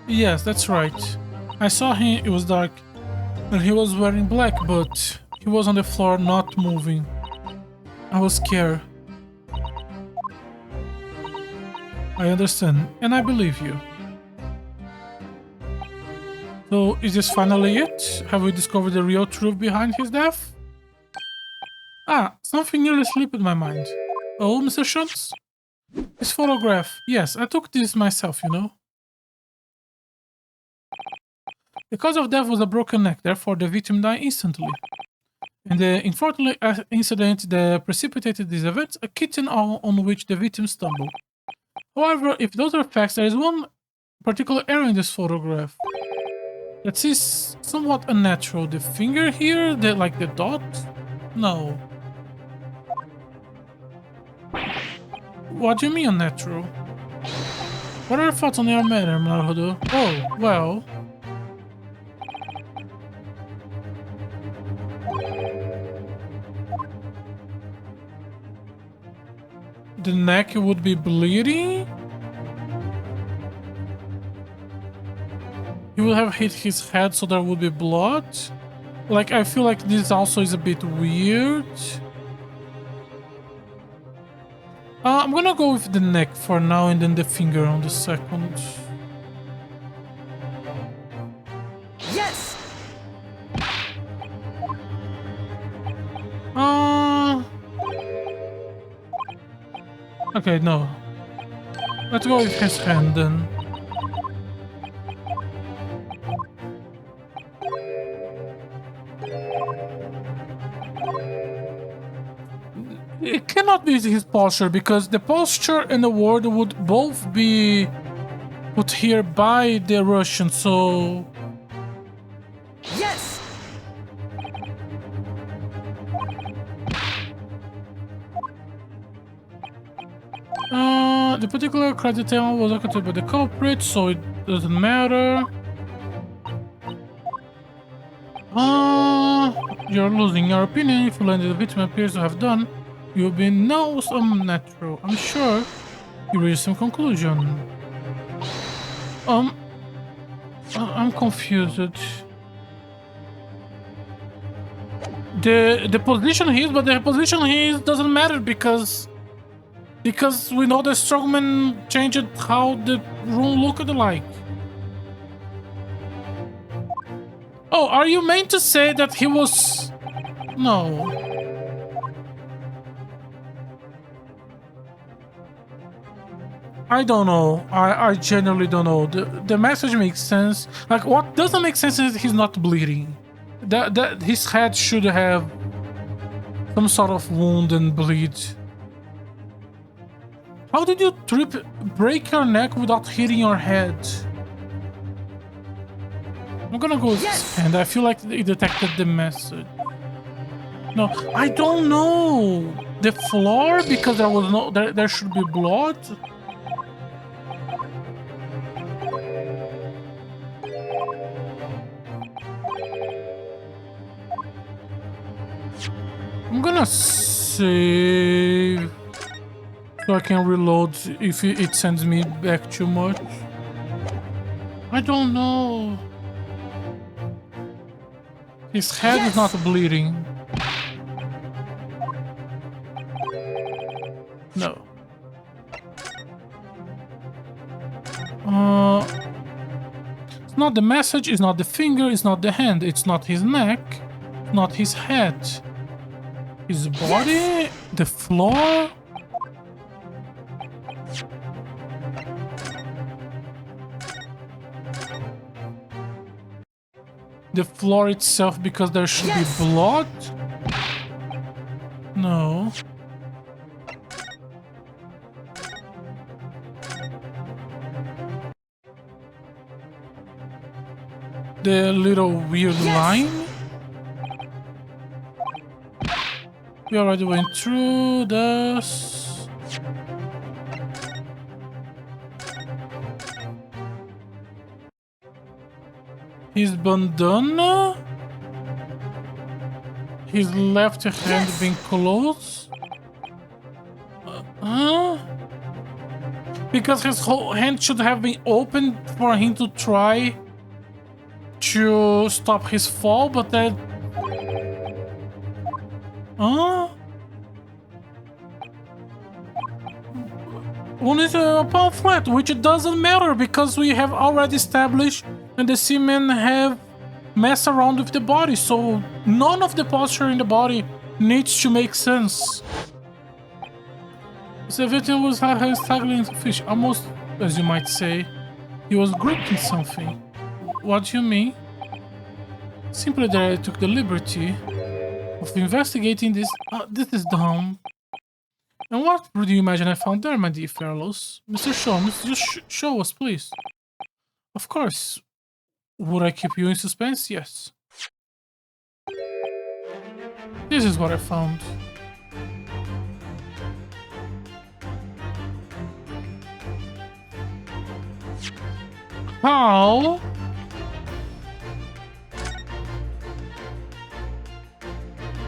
Yes, that's right. I saw him, it was dark, and he was wearing black, but he was on the floor not moving. I was scared. I understand, and I believe you. So, is this finally it? Have we discovered the real truth behind his death? Ah, something nearly slipped in my mind. Oh, Mr. Schultz? His photograph. Yes, I took this myself, you know. The cause of death was a broken neck, therefore the victim died instantly. And the unfortunate incident that precipitated this event, a kitten on which the victim stumbled. However, if those are facts, there is one particular error in this photograph that seems somewhat unnatural. The finger here, like the dot? No. What do you mean unnatural? What are your thoughts on your matter, Naruhodo? Oh, well... the neck would be bleeding? He would have hit his head so there would be blood? Like, I feel like this also is a bit weird. I'm gonna go with the neck for now and then the finger on the second. Yes! Okay, no. Let's go with his hand then. It cannot be his posture because the posture and the word would both be put here by the Russian, so... Yes! The particular credit detail was occupied by the culprit, so it doesn't matter. You're losing your opinion. If you learn that the victim appears to have done, you'll be no unnatural. I'm sure you reach some conclusion. I'm confused. The position he is, but the position he is doesn't matter because we know the strongman changed how the room looked like. Oh, are you meant to say that he was... No. I don't know. I genuinely don't know. The message makes sense. Like, what doesn't make sense is he's not bleeding. That his head should have some sort of wound and bleed. How did you break your neck without hitting your head? I'm gonna go with this hand. I feel like it detected the message. No, I don't know. The floor, because there was no... There should be blood. I'm gonna save so I can reload if it sends me back too much. I don't know. His head is not bleeding. No. It's not the message, it's not the finger, it's not the hand, it's not his neck, not his head. His body, the floor. The floor itself, because there should be blood. No. The little weird line. We already went through this. His bandana. His left hand being closed. Because his whole hand should have been open for him to try to stop his fall, but then... One is a pamphlet, which doesn't matter because we have already established and the seamen have messed around with the body, so none of the posture in the body needs to make sense. The victim was struggling to fish, almost as you might say. He was gripped in something. What do you mean? Simply that I took the liberty of investigating this. This is dumb. And what do you imagine I found there, my dear fellows? Mr. Sholmes, just show us, please. Of course. Would I keep you in suspense? Yes. This is what I found. How?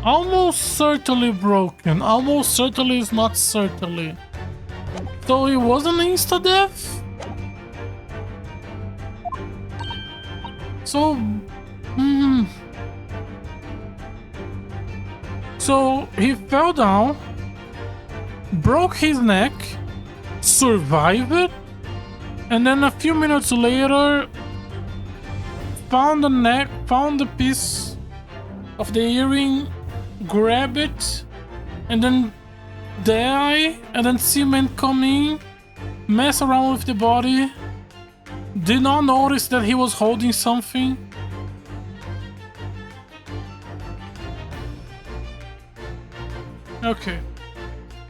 Almost certainly broken. Almost certainly is not certainly. So it wasn't insta-death? So... So he fell down, broke his neck, survived it, and then a few minutes later found the neck, found the piece of the earring, grab it, and then die, and then seamen come in, mess around with the body, did not notice that he was holding something. Okay.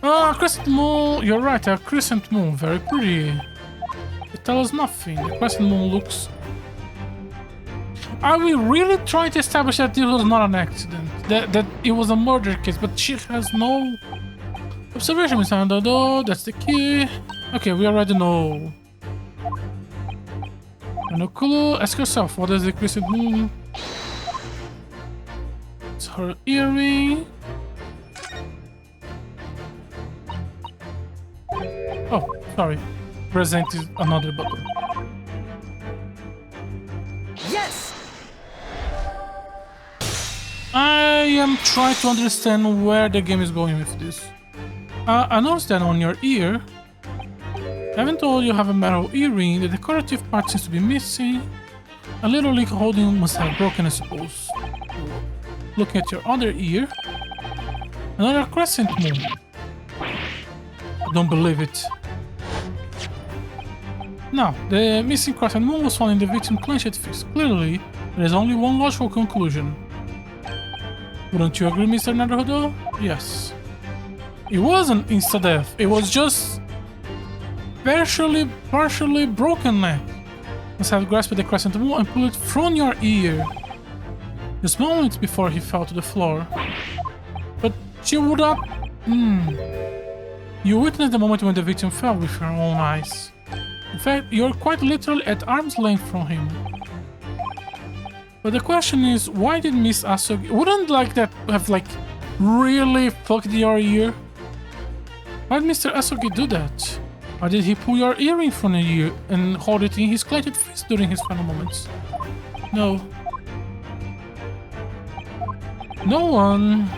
Crescent moon, you're right, a crescent moon, very pretty. It tells us nothing. The crescent moon looks... Are we really trying to establish that this was not an accident? That it was a murder case, but she has no... Observation, Miss Andado, that's the key. Okay, we already know. No clue. Ask yourself, what is the crescent moon? It's her earring. Oh, sorry. Present is another button. Yes! I am trying to understand where the game is going with this. I noticed that on your ear, even though you have a metal earring, the decorative part seems to be missing. A little link holding must have broken, I suppose. Looking at your other ear, another crescent moon. I don't believe it. Now, the missing crescent moon was found in the victim's clenched fist. Clearly, there is only one logical conclusion. Wouldn't you agree, Mr. Naruhodo? Yes. It wasn't insta-death, it was just... partially broken neck. Must have grasped the crescent moon and pulled it from your ear. Just moments before he fell to the floor. But you would not... You witnessed the moment when the victim fell with your own eyes. In fact, you're quite literally at arm's length from him. But the question is, why did Miss Asogi... Wouldn't like that have like really fucked your ear? Why did Mr. Asogi do that? Or did he pull your earring from your ear and hold it in his clenched fist during his final moments? No. No one...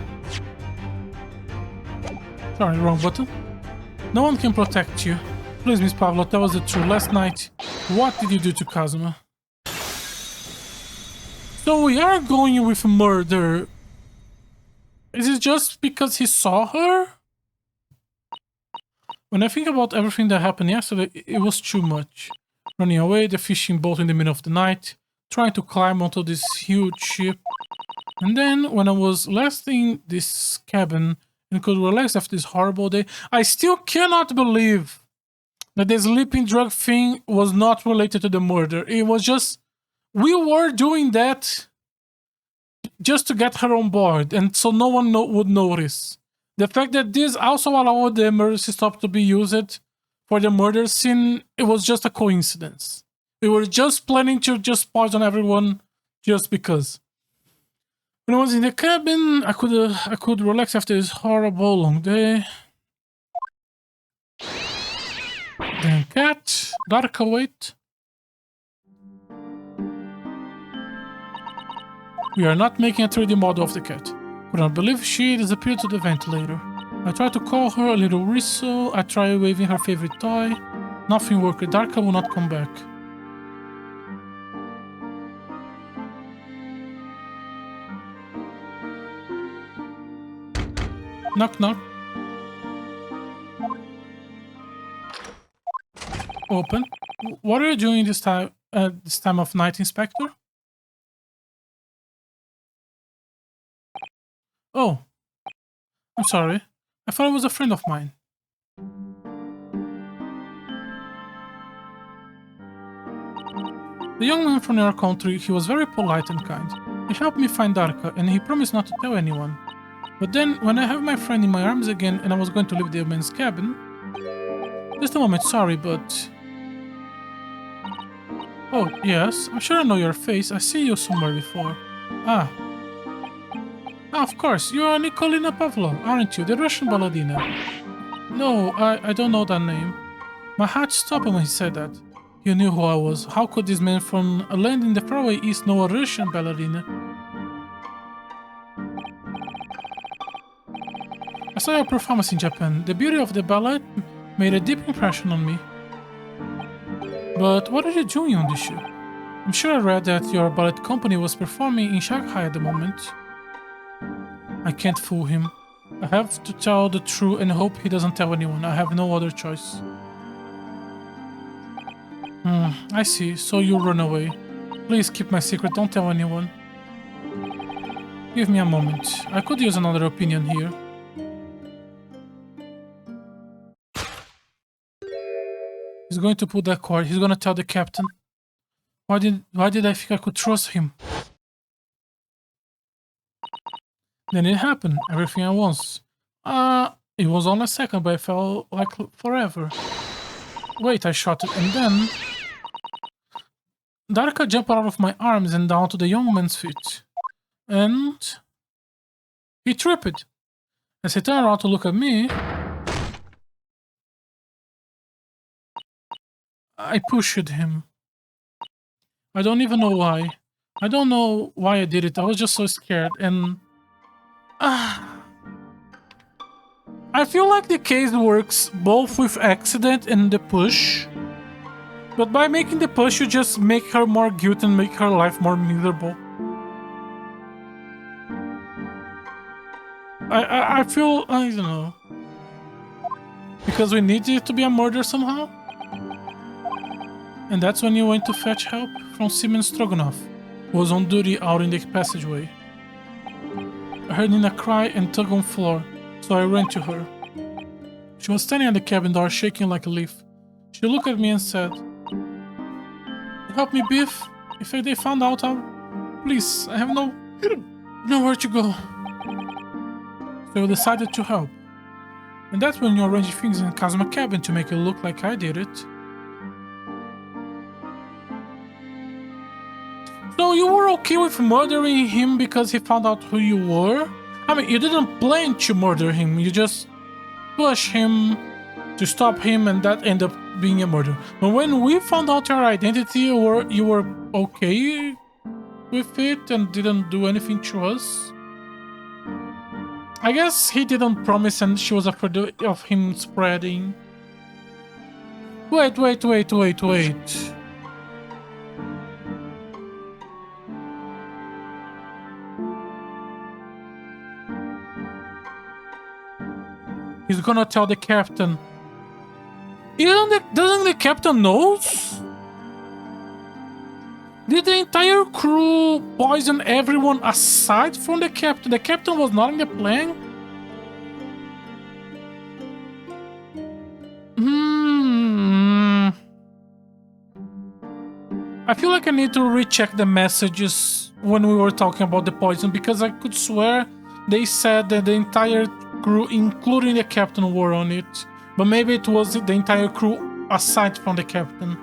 Sorry, wrong button. No one can protect you. Please, Miss Pavlov, tell us the truth. Last night, what did you do to Kazuma? So we are going with murder. Is it just because he saw her? When I think about everything that happened yesterday, it was too much. Running away, the fishing boat in the middle of the night, trying to climb onto this huge ship. And then, when I was last in this cabin and could relax after this horrible day, I still cannot believe that the sleeping drug thing was not related to the murder. It was just... We were doing that just to get her on board, and so no one would notice. The fact that this also allowed the emergency stop to be used for the murder scene, it was just a coincidence. We were just planning to just poison everyone just because. When I was in the cabin, I could relax after this horrible long day. Then cat, Darka, wait. We are not making a 3D model of the cat. Could not believe she disappeared to the ventilator. I tried to call her a little whistle. I tried waving her favorite toy. Nothing worked. Darka will not come back. Knock knock. Open. What are you doing this time of night, Inspector? Oh, I'm sorry. I thought it was a friend of mine. The young man from our country, he was very polite and kind. He helped me find Darka, and he promised not to tell anyone. But then, when I have my friend in my arms again and I was going to leave the man's cabin... Just a moment, sorry, but... Oh, yes, I'm sure I know your face. I see you somewhere before. Ah, of course, you are Nikolina Pavlov, aren't you? The Russian ballerina. No, I don't know that name. My heart stopped when he said that. You knew who I was. How could this man from a land in the faraway east know a Russian ballerina? I saw your performance in Japan. The beauty of the ballet made a deep impression on me. But what are you doing on this show? I'm sure I read that your ballet company was performing in Shanghai at the moment. I can't fool him. I have to tell the truth and hope he doesn't tell anyone. I have no other choice. I see. So you run away. Please keep my secret. Don't tell anyone. Give me a moment. I could use another opinion here. He's going to pull that cord. He's going to tell the captain. Why did I think I could trust him? Then it happened. Everything at once. It was only a second, but it felt like forever. Wait, I shot it, and then... Darka jumped out of my arms and down to the young man's feet. And... he tripped. As he turned around to look at me... I pushed him. I don't even know why. I don't know why I did it. I was just so scared, and... I feel like the case works both with accident and the push. But by making the push, you just make her more guilty and make her life more miserable. I feel... I don't know. Because we need it to be a murder somehow? And that's when you went to fetch help from Siemens Stroganov, who was on duty out in the passageway. I heard Nina cry and tug on floor, so I ran to her. She was standing at the cabin door shaking like a leaf. She looked at me and said, "Help me, Biff. If they found out, please, I have nowhere to go." So I decided to help. And that's when you arranged things in Kazuma cabin to make it look like I did it. So you were okay with murdering him because he found out who you were? I mean, you didn't plan to murder him, you just pushed him to stop him and that ended up being a murder. But when we found out your identity, you were okay with it and didn't do anything to us? I guess he didn't promise and she was afraid of him spreading. Wait. He's gonna tell the captain. Doesn't the captain knows? Did the entire crew poison everyone aside from the captain? The captain was not in the plane? I feel like I need to recheck the messages when we were talking about the poison, because I could swear they said that the entire crew, including the captain, were on it. But maybe it was the entire crew aside from the captain.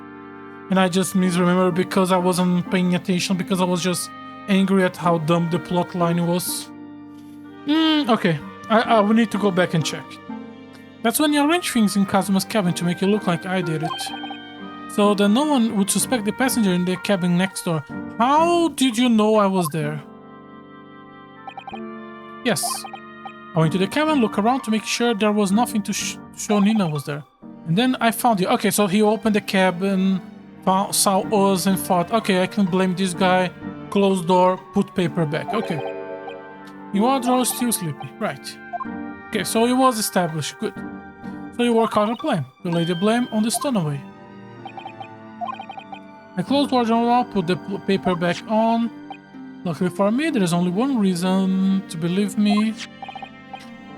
And I just misremember because I wasn't paying attention, because I was just angry at how dumb the plot line was. Okay. I will need to go back and check. That's when you arrange things in Kazuma's cabin to make it look like I did it. So that no one would suspect the passenger in the cabin next door. How did you know I was there? Yes. I went to the cabin, look around to make sure there was nothing to show Nina was there. And then I found you. Okay, so he opened the cabin, saw us and thought, okay, I can blame this guy. Closed door, put paper back. Okay. You are still sleepy. Right. Okay, so it was established. Good. So you work out a plan. You lay the blame on the stowaway. I closed wardrobe, put the paper back on. Luckily for me, there is only one reason to believe me.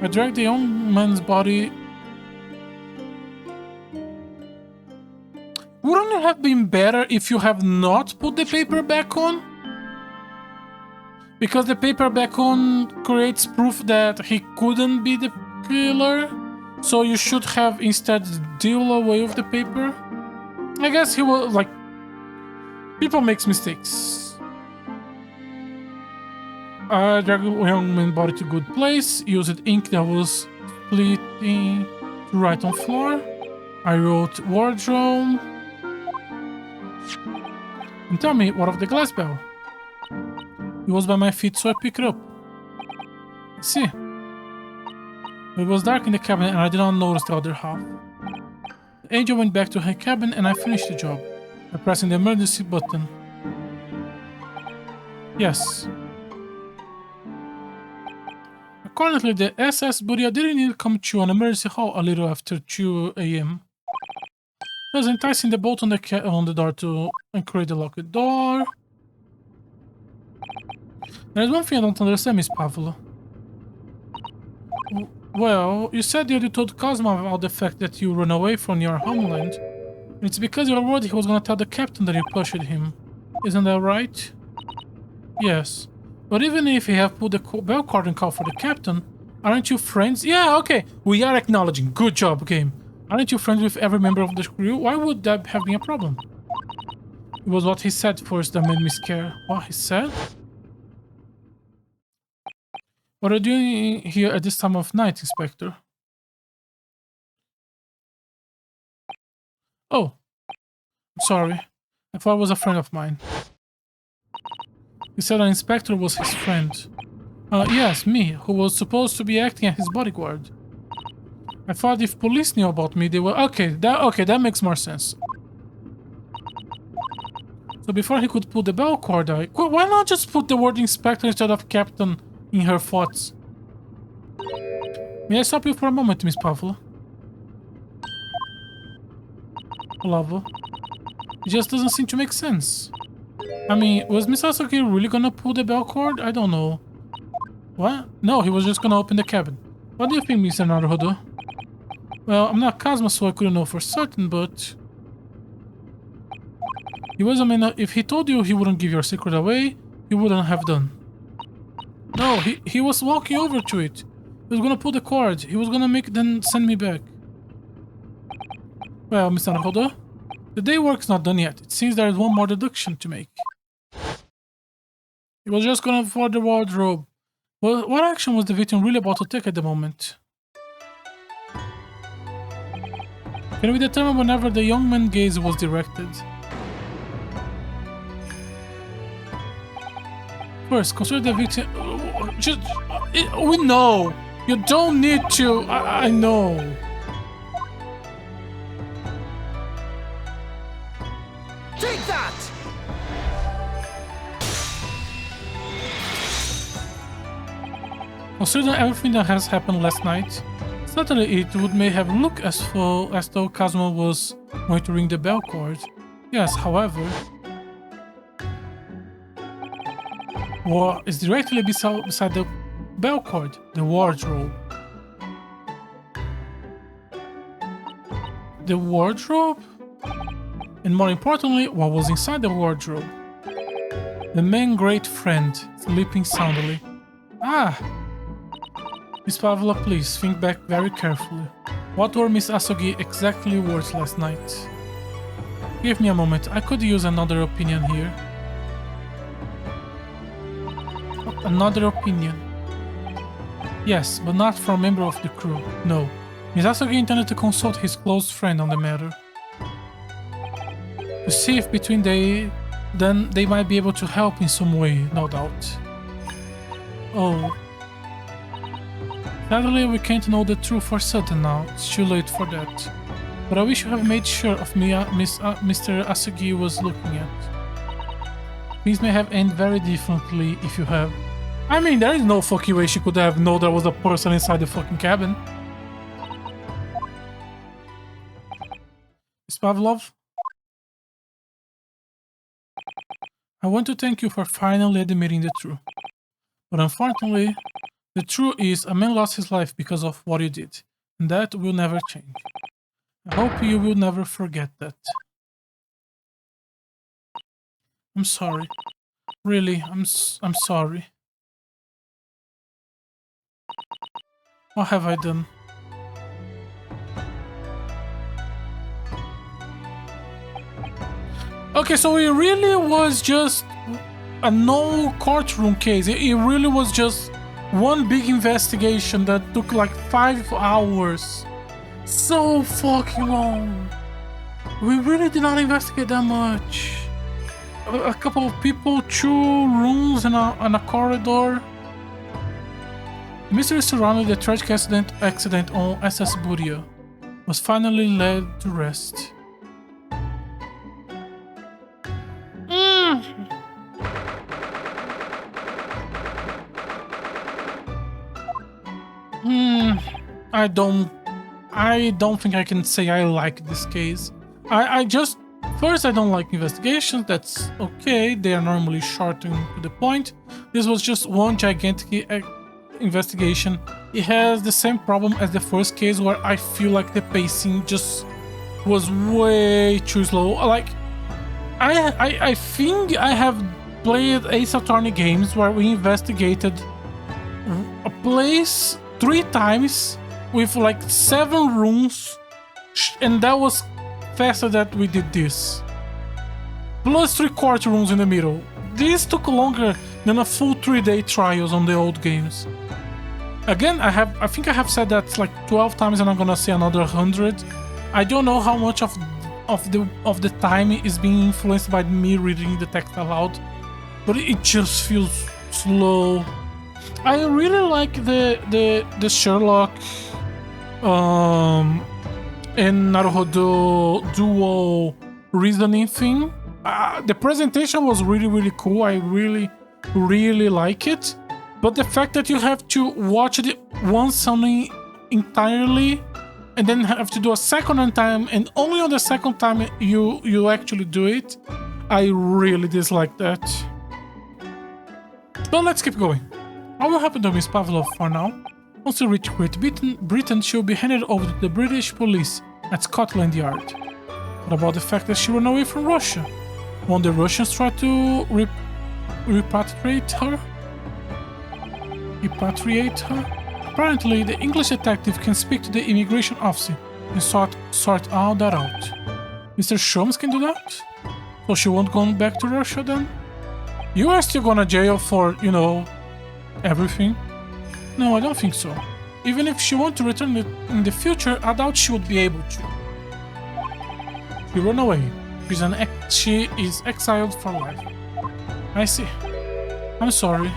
I dragged the young man's body. Wouldn't it have been better if you have not put the paper back on? Because the paper back on creates proof that he couldn't be the killer. So you should have instead deal away with the paper. I guess he was like... People makes mistakes. I dragged the young man's body to a good place. Used ink that was splitting to write on floor. I wrote wardrobe. And tell me, what of the glass bell? It was by my feet, so I picked it up. I see. It was dark in the cabin and I did not notice the other half. The angel went back to her cabin and I finished the job by pressing the emergency button. Yes. Accordingly, the SS Buria didn't need to come to an emergency hall a little after 2 a.m. I was enticing the bolt on the door to encourage the locked door. There is one thing I don't understand, Miss Pavlo. Well, you said you told Kazuma about the fact that you ran away from your homeland. It's because you were worried he was gonna tell the captain that you pushed him. Isn't that right? Yes. But even if you have put the bell cord and call for the captain, aren't you friends? Yeah, okay. We are acknowledging. Good job, game. Aren't you friends with every member of the crew? Why would that have been a problem? It was what he said first that made me scared. What he said? What are you doing here at this time of night, Inspector? Oh. I'm sorry. I thought it was a friend of mine. He said an inspector was his friend. Yes, me, who was supposed to be acting as his bodyguard. I thought if police knew about me, they were... Okay, that makes more sense. So before he could pull the bell cord, why not just put the word inspector instead of captain in her thoughts? May I stop you for a moment, Miss Pavlo? Olavo. It just doesn't seem to make sense. I mean, was Miss Sasuke really gonna pull the bell cord? I don't know. What? No, he was just gonna open the cabin. What do you think, Mr. Naruhodo? Well, I'm not Kazuma, so I couldn't know for certain, but... He was, I mean, if he told you he wouldn't give your secret away, he wouldn't have done. No, he was walking over to it. He was gonna pull the cord. He was gonna then send me back. Well, Mr. Naruhodo, the day work's not done yet. It seems there is one more deduction to make. He was just gonna for the wardrobe. Well, what action was the victim really about to take at the moment? Can we determine whenever the young man's gaze was directed? First, consider the victim... we know! You don't need to. I know. Take that! Considering everything that has happened last night, certainly it would may have looked as though Kazuma was going to ring the bell cord. Yes, however, what is directly beside the bell cord? The wardrobe. The wardrobe? And more importantly, what was inside the wardrobe? The main great friend, sleeping soundly. Ah! Miss Pavlova, please think back very carefully. What were Miss Asogi exactly words last night? Give me a moment, I could use another opinion here. Another opinion. Yes, but not from a member of the crew, no. Miss Asogi intended to consult his close friend on the matter. To see if between then they might be able to help in some way, no doubt. Oh. Sadly, we can't know the truth for certain now. It's too late for that. But I wish you have made sure of Mr. Asogi was looking at. Things may have ended very differently if you have. I mean, there is no fucking way she could have known there was a person inside the fucking cabin. Miss Pavlov? I want to thank you for finally admitting the truth. But unfortunately, the truth is a man lost his life because of what you did, and that will never change. I hope you will never forget that. I'm sorry. Really, I'm sorry. What have I done? Okay, so it really was just a no courtroom case. It really was just one big investigation that took like 5 hours. So fucking long. We really did not investigate that much. A couple of people, 2 rooms and a corridor. The mystery surrounding the tragic accident on SS Buria was finally laid to rest. I don't think I can say I like this case. First, I don't like investigations. That's okay. They are normally short and to the point. This was just one gigantic investigation. It has the same problem as the first case, where I feel like the pacing just was way too slow. Like, I think I have played Ace Attorney games where we investigated a place 3 times with like 7 rooms, and that was faster that we did this. Plus 3 courtrooms in the middle. This took longer than a full 3-day trials on the old games. Again, I think I have said that like 12 times, and I'm gonna say another 100. I don't know how much of the time is being influenced by me reading the text aloud, but it just feels slow. I really like the Sherlock and Naruhodo dual reasoning thing. The presentation was really cool. I really like it. But the fact that you have to watch it once something entirely and then have to do a second time, and only on the second time you actually do it, I really dislike that. So let's keep going. What will happen to Miss Pavlov for now? Once you reach Great Britain, she will be handed over to the British police at Scotland Yard. What about the fact that she ran away from Russia? Won't the Russians try to repatriate her? Apparently, the English detective can speak to the immigration officer and sort all that out. Mr. Sholmes can do that? So she won't go back to Russia then? You are still gonna jail for, you know, everything? No, I don't think so. Even if she wants to return in the future, I doubt she would be able to. She ran away. She is exiled for life. I see. I'm sorry.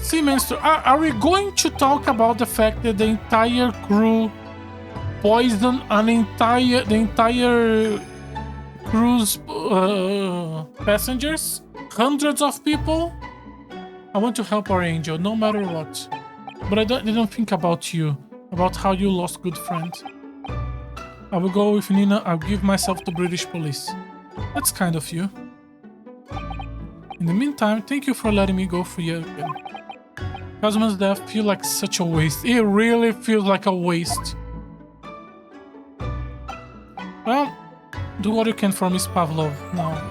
Seamanster, are we going to talk about the fact that the entire crew poisoned the entire cruise passengers? Hundreds of people? I want to help our angel, no matter what. But I didn't think about you, about how you lost good friends. I will go with Nina, I'll give myself to British police. That's kind of you. In the meantime, thank you for letting me go free again. Kazuma's death feels like such a waste. It really feels like a waste. Well, do what you can for Miss Pavlov now.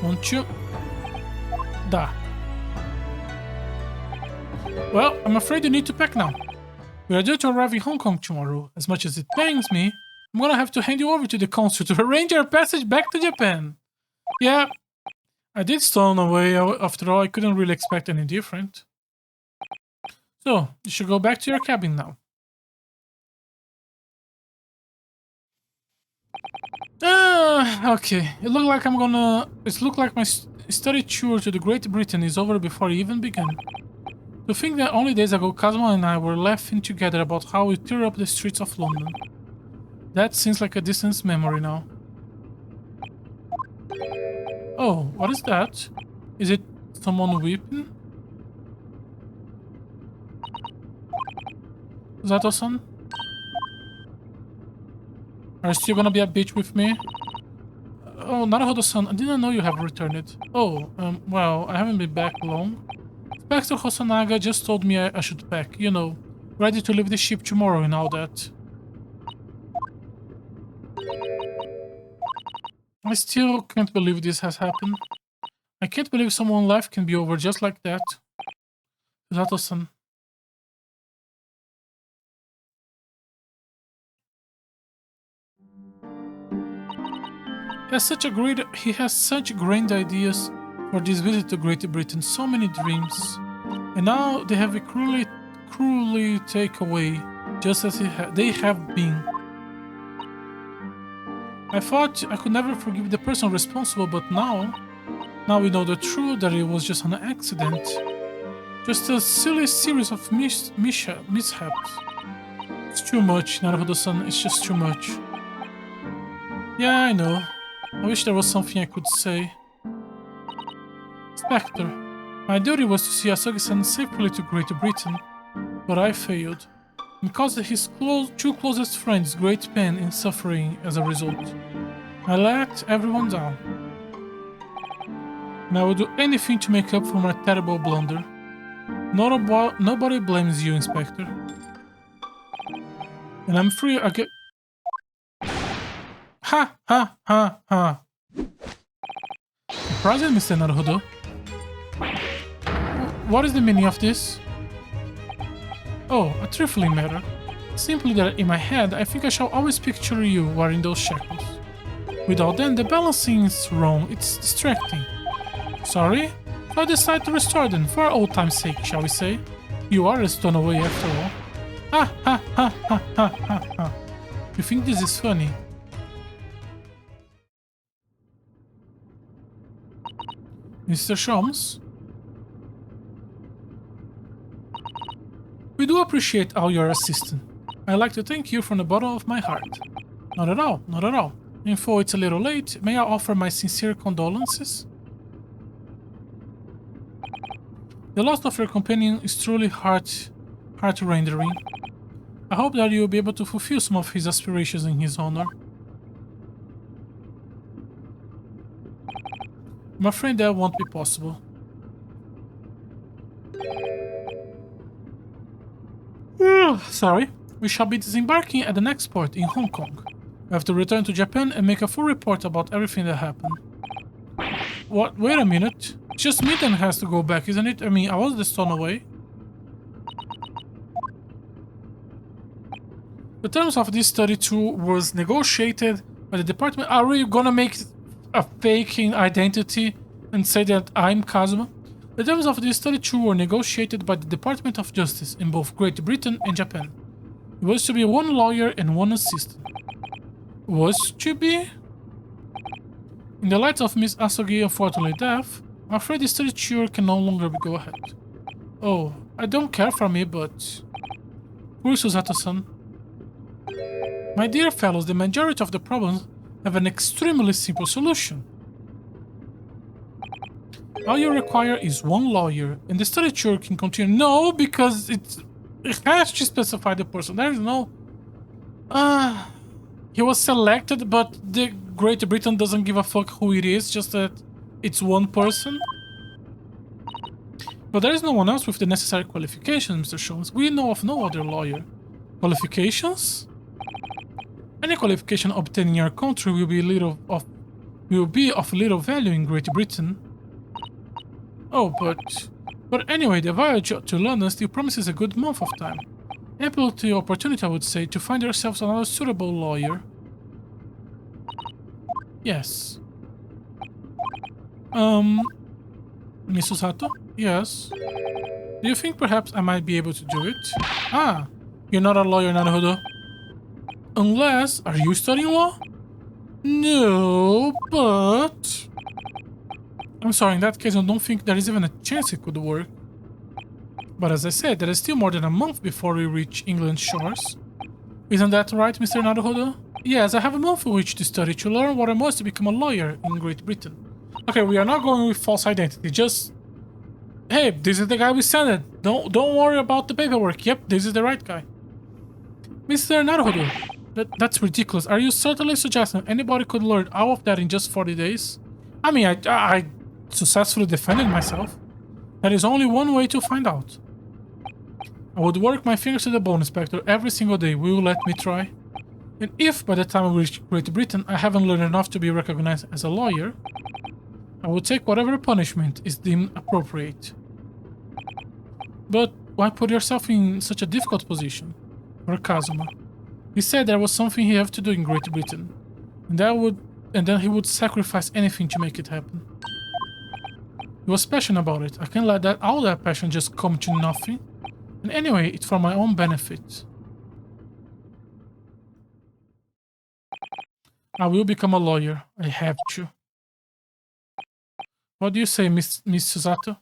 Won't you? Da. Well, I'm afraid you need to pack now. We are due to arrive in Hong Kong tomorrow. As much as it pains me, I'm gonna have to hand you over to the consul to arrange our passage back to Japan. Yeah, I did stolen away. After all, I couldn't really expect any different. So, you should go back to your cabin now. Okay. It looked like my study tour to the Great Britain is over before it even began. To think that only days ago Kazuma and I were laughing together about how we tear up the streets of London. That seems like a distant memory now. Oh, what is that? Is it someone weeping? Zato-san? Are you still gonna be a bitch with me? Oh, Naruhodo-san, I didn't know you have returned. Oh, well, I haven't been back long. Inspector Hosonaga just told me I should pack, you know, ready to leave the ship tomorrow and all that. I still can't believe this has happened. I can't believe someone's life can be over just like that. Zato-san. He has such grand ideas for this visit to Great Britain, so many dreams. And now they have been cruelly taken away, just as they have been. I thought I could never forgive the person responsible, but now we know the truth, that it was just an accident. Just a silly series of mishaps. It's too much, Naruhodo-san, it's just too much. Yeah, I know. I wish there was something I could say. Spectre, my duty was to see Asagi-san safely to Great Britain, but I failed, and caused his two closest friends great pain and suffering as a result. I let everyone down, and I will do anything to make up for my terrible blunder. Nobody blames you, Inspector. And I'm free again. Ha ha ha ha. Surprising, Mr. Naruhodo. What is the meaning of this? Oh, a trifling matter. Simply that in my head, I think I shall always picture you wearing those shackles. Without them, the balancing is wrong, it's distracting. Sorry? So I decided to restore them, for old time's sake, shall we say? You are a stone away after all. Ha ha ha ha ha ha ha. You think this is funny? Mr. Sholmes? We do appreciate all your assistance. I'd like to thank you from the bottom of my heart. Not at all, not at all. And though it's a little late, may I offer my sincere condolences? The loss of your companion is truly heart-rending. I hope that you will be able to fulfill some of his aspirations in his honor. I'm afraid that won't be possible. Sorry. We shall be disembarking at the next port in Hong Kong. We have to return to Japan and make a full report about everything that happened. What? Wait a minute. It's just me that has to go back, isn't it? I mean, I was the stone away. The terms of this study tour was negotiated by the department. Are we gonna make a faking identity and say that I'm Kazuma? The terms of this study tour were negotiated by the Department of Justice in both Great Britain and Japan. It was to be one lawyer and one assistant. Was to be? In the light of Miss Asogi's unfortunate death, I'm afraid the study tour can no longer go ahead. Oh, I don't care for me, but... Poor Susato-san. My dear fellows, the majority of the problems have an extremely simple solution. All you require is one lawyer, and the study tour can continue. No, because it has to specify the person. There is no... he was selected, but the Great Britain doesn't give a fuck who it is, just that it's one person. But there is no one else with the necessary qualifications, Mr. Jones. We know of no other lawyer. Qualifications? Any qualification obtained in your country will be of little value in Great Britain. Oh, but anyway, the voyage to London still promises a good month of time. Ample to opportunity, I would say, to find yourselves another suitable lawyer. Yes. Miss Susato? Yes. Do you think perhaps I might be able to do it? Ah, you're not a lawyer, Naruhodo. Unless... Are you studying law? No, but... I'm sorry, in that case I don't think there is even a chance it could work. But as I said, there is still more than a month before we reach England's shores. Isn't that right, Mr. Naruhodo? Yes, I have a month for which to study to learn what I must to become a lawyer in Great Britain. Okay, we are not going with false identity, just... Hey, this is the guy we sent it. Don't worry about the paperwork. Yep, this is the right guy. Mr. Naruhodo, that's ridiculous. Are you certainly suggesting anybody could learn all of that in just 40 days? I mean, I successfully defended myself. There is only one way to find out. I would work my fingers to the bone, Inspector, every single day. Will you let me try? And if by the time we reach Great Britain I haven't learned enough to be recognized as a lawyer, I will take whatever punishment is deemed appropriate. But why put yourself in such a difficult position? For Kazuma. He said there was something he had to do in Great Britain, and then he would sacrifice anything to make it happen. He was passionate about it. I can't let all that passion just come to nothing. And anyway, it's for my own benefit. I will become a lawyer. I have to. What do you say, Miss Susato?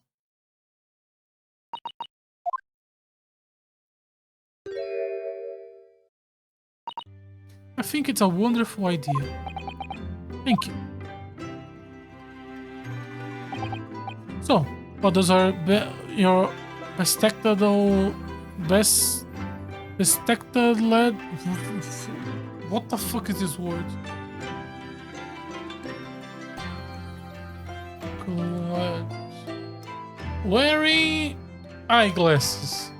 I think it's a wonderful idea. Thank you. So, what does your bespectacled lad... What the fuck is this word? Wearing eyeglasses.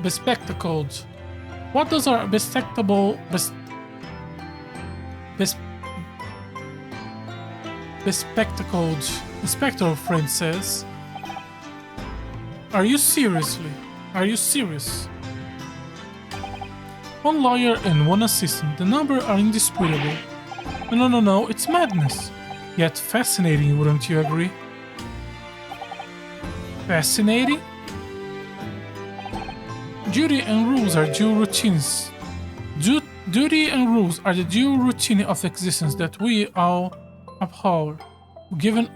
Bespectacled. What does our bespectacled inspector friend says? Are you serious? One lawyer and one assistant. The numbers are indisputable. No, it's madness. Yet fascinating, wouldn't you agree? Fascinating? Duty and rules are due routines. Duty and rules are the due routine of existence that we all abhor. Give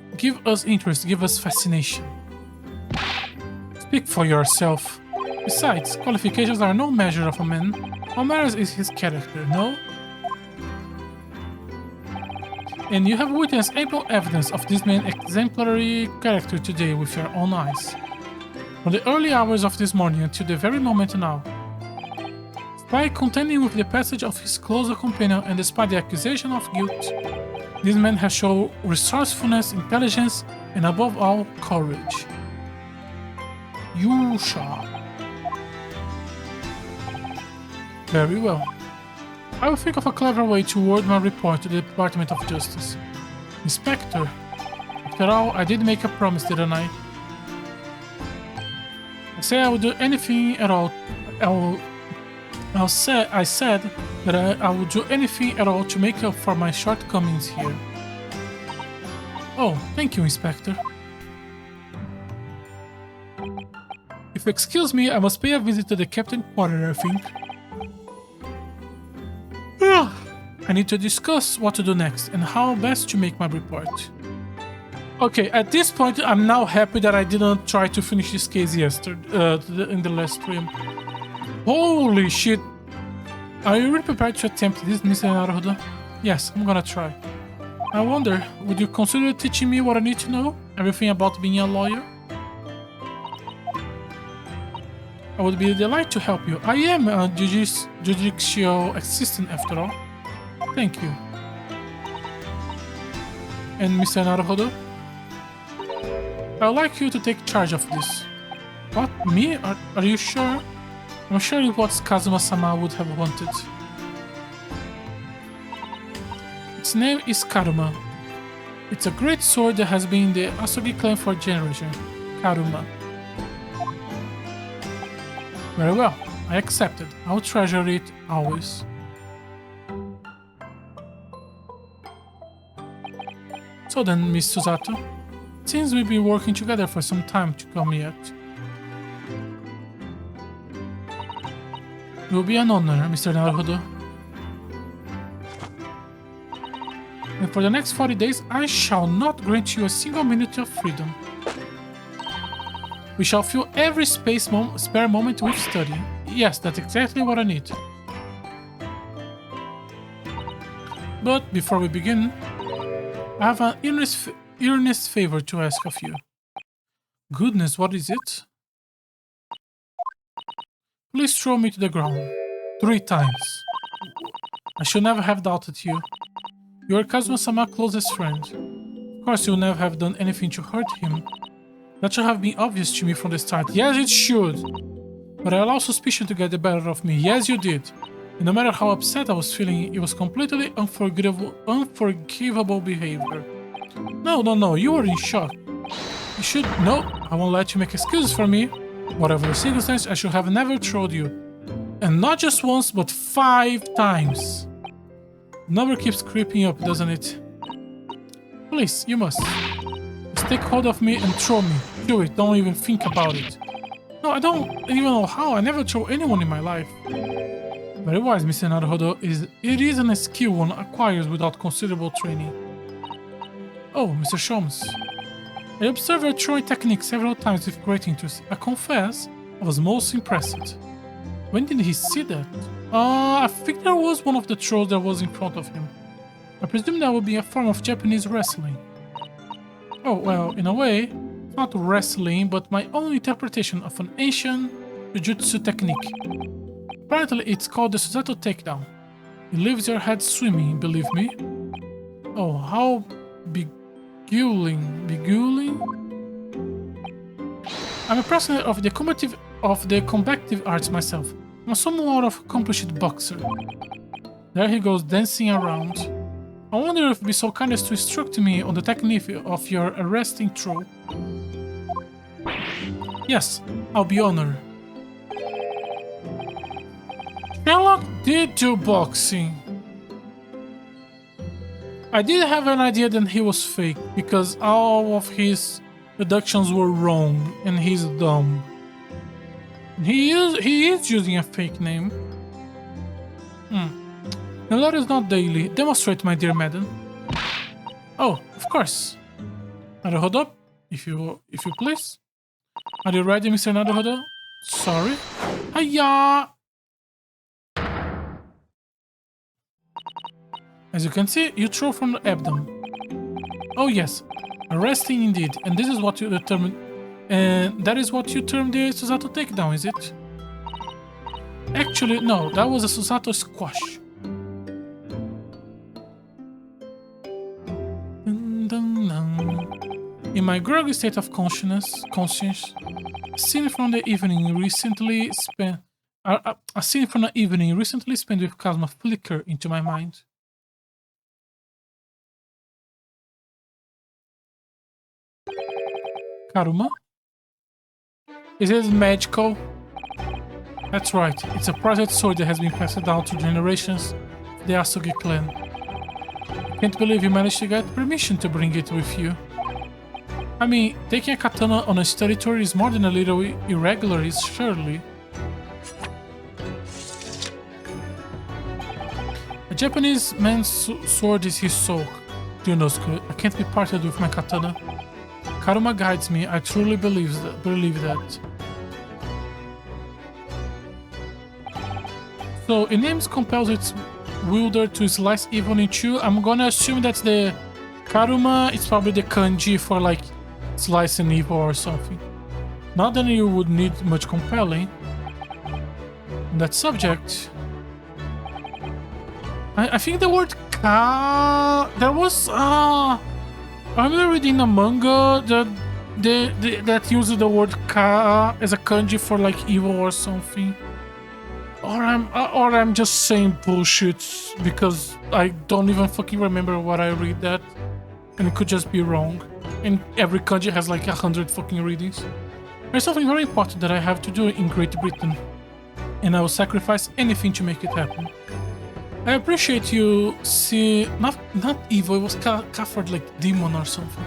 us interest, give us fascination. Speak for yourself. Besides, qualifications are no measure of a man. What matters is his character, no? And you have witnessed ample evidence of this man's exemplary character today with your own eyes. From the early hours of this morning until the very moment now. Despite contending with the passage of his closer companion and despite the accusation of guilt, this man has shown resourcefulness, intelligence, and above all, courage. You shall. Very well. I will think of a clever way to word my report to the Department of Justice. Inspector, after all, I did make a promise, didn't I? I said I would do anything at all. I said that I would do anything at all to make up for my shortcomings here. Oh, thank you, Inspector. If you excuse me, I must pay a visit to the Captain Quarter, I think. I need to discuss what to do next and how best to make my report. Okay, at this point, I'm now happy that I didn't try to finish this case yesterday, in the last stream. Holy shit! Are you really prepared to attempt this, Mr. Naruhodo? Yes, I'm gonna try. I wonder, would you consider teaching me what I need to know? Everything about being a lawyer? I would be a delight to help you. I am a judicial assistant after all. Thank you. And Mr. Naruhodo? I would like you to take charge of this. What? Me? Are you sure? I'm sure it's what Kazuma-sama would have wanted. Its name is Karuma. It's a great sword that has been in the Asogi clan for generations. Karuma. Very well, I accept it. I'll treasure it always. So then, Miss Susato, it seems we've been working together for some time to come yet. It will be an honor, Mr. Naruhodo. And for the next 40 days, I shall not grant you a single minute of freedom. We shall fill every spare moment with study. Yes, that's exactly what I need. But before we begin, I have an earnest favor to ask of you. Goodness, what is it? Please throw me to the ground. 3 times. I should never have doubted you. You are Kazuma-sama's closest friend. Of course, you'll never have done anything to hurt him. That should have been obvious to me from the start. Yes, it should. But I allowed suspicion to get the better of me. Yes, you did. And no matter how upset I was feeling, it was completely unforgivable behavior. No, you were in shock. You should... No, I won't let you make excuses for me. Whatever the circumstance, I should have never trolled you. And not just once, but 5 times. The number keeps creeping up, doesn't it? Please, you must. Just take hold of me and throw me. Do it, don't even think about it. No, I don't even know how. I never throw anyone in my life. Very wise, Mr. Naruhodo. It isn't a skill one acquires without considerable training. Oh, Mr. Sholmes. I observed your throwing technique several times with great interest. I confess, I was most impressed. When did he see that? I think there was one of the throws that was in front of him. I presume that would be a form of Japanese wrestling. Oh, well, in a way, not wrestling, but my own interpretation of an ancient jujutsu technique. Apparently, it's called the Susato takedown. It leaves your head swimming, believe me. Oh, how beguiling. I'm a practitioner of the combative arts myself. I'm a somewhat of accomplished boxer. There he goes dancing around. I wonder if you'd be so kind as to instruct me on the technique of your arresting throw. Yes, I'll be honored. Sherlock did do boxing. I did have an idea that he was fake, because all of his deductions were wrong, and he's dumb. He is using a fake name. The letter is not daily. Demonstrate, my dear madam. Oh, of course. Naruhodo, if you please. Are you ready, Mr. Naruhodo? Sorry. Hiya! As you can see, you throw from the abdomen. Oh yes, arresting indeed. And this is what you determine. And that is what you term the Susato takedown, is it? Actually, no, that was a Susato squash. In my groggy state of conscience, a scene from the evening recently spent with Kazuma flickered into my mind. Karuma? Is it magical? That's right, it's a prized sword that has been passed down through generations of the Asogi clan. I can't believe you managed to get permission to bring it with you. I mean, taking a katana on a study tour is more than a little irregular, surely. A Japanese man's sword is his soul. Dear Nosuke, I can't be parted with my katana. Karuma guides me. I truly believe that. So, Inames compels its wielder to slice evil in two. I'm gonna assume that's the Karuma. It's probably the kanji for like slicing evil or something. Not that you would need much compelling. That subject. I think the word ka. There was I remember reading a manga that uses the word ka as a kanji for like evil or something. Or I'm just saying bullshit because I don't even fucking remember what I read that, and it could just be wrong. And every kanji has like 100 fucking readings. There's something very important that I have to do in Great Britain, and I will sacrifice anything to make it happen. I appreciate you see not evil. It was Cafford like demon or something.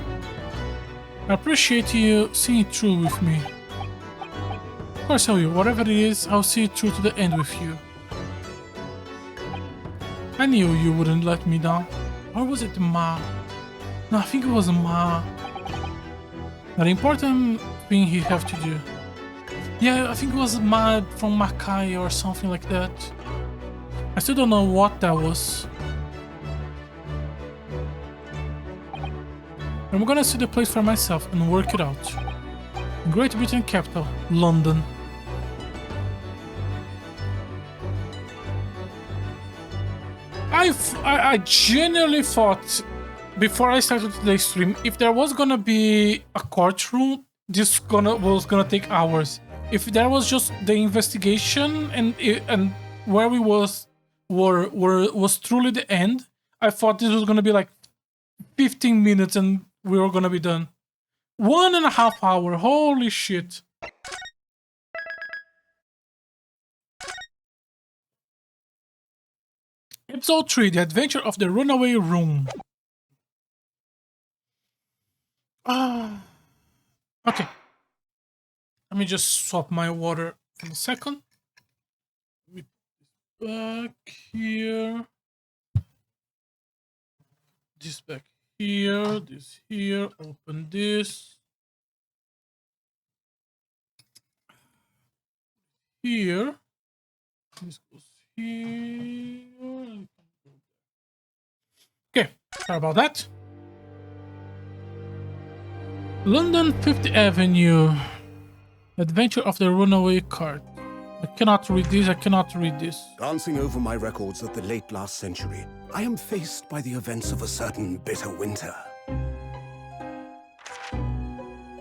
I appreciate you seeing it through with me. Of course I will. Whatever it is, I'll see it through to the end with you. I knew you wouldn't let me down. Or was it Ma? No, I think it was Ma. The important thing he have to do. Yeah, I think it was Ma from Makai or something like that. I still don't know what that was. I'm gonna see the place for myself and work it out. Great Britain capital, London. I genuinely thought before I started today's stream, if there was gonna be a courtroom, this was gonna take hours. If there was just the investigation and where we was truly the end, I thought this was gonna be like 15 minutes and we were gonna be done. 1.5 hours, holy shit. Episode 3, The Adventure of the Runaway Room. Okay. Let me just swap my water for a second. Let me put this back here. This back here. This here. Open this. Here. This goes here. Okay, sorry about that. London 5th Avenue. Adventure of the Runaway Cart. I cannot read this, I cannot read this. Glancing over my records of the late last century, I am faced by the events of a certain bitter winter.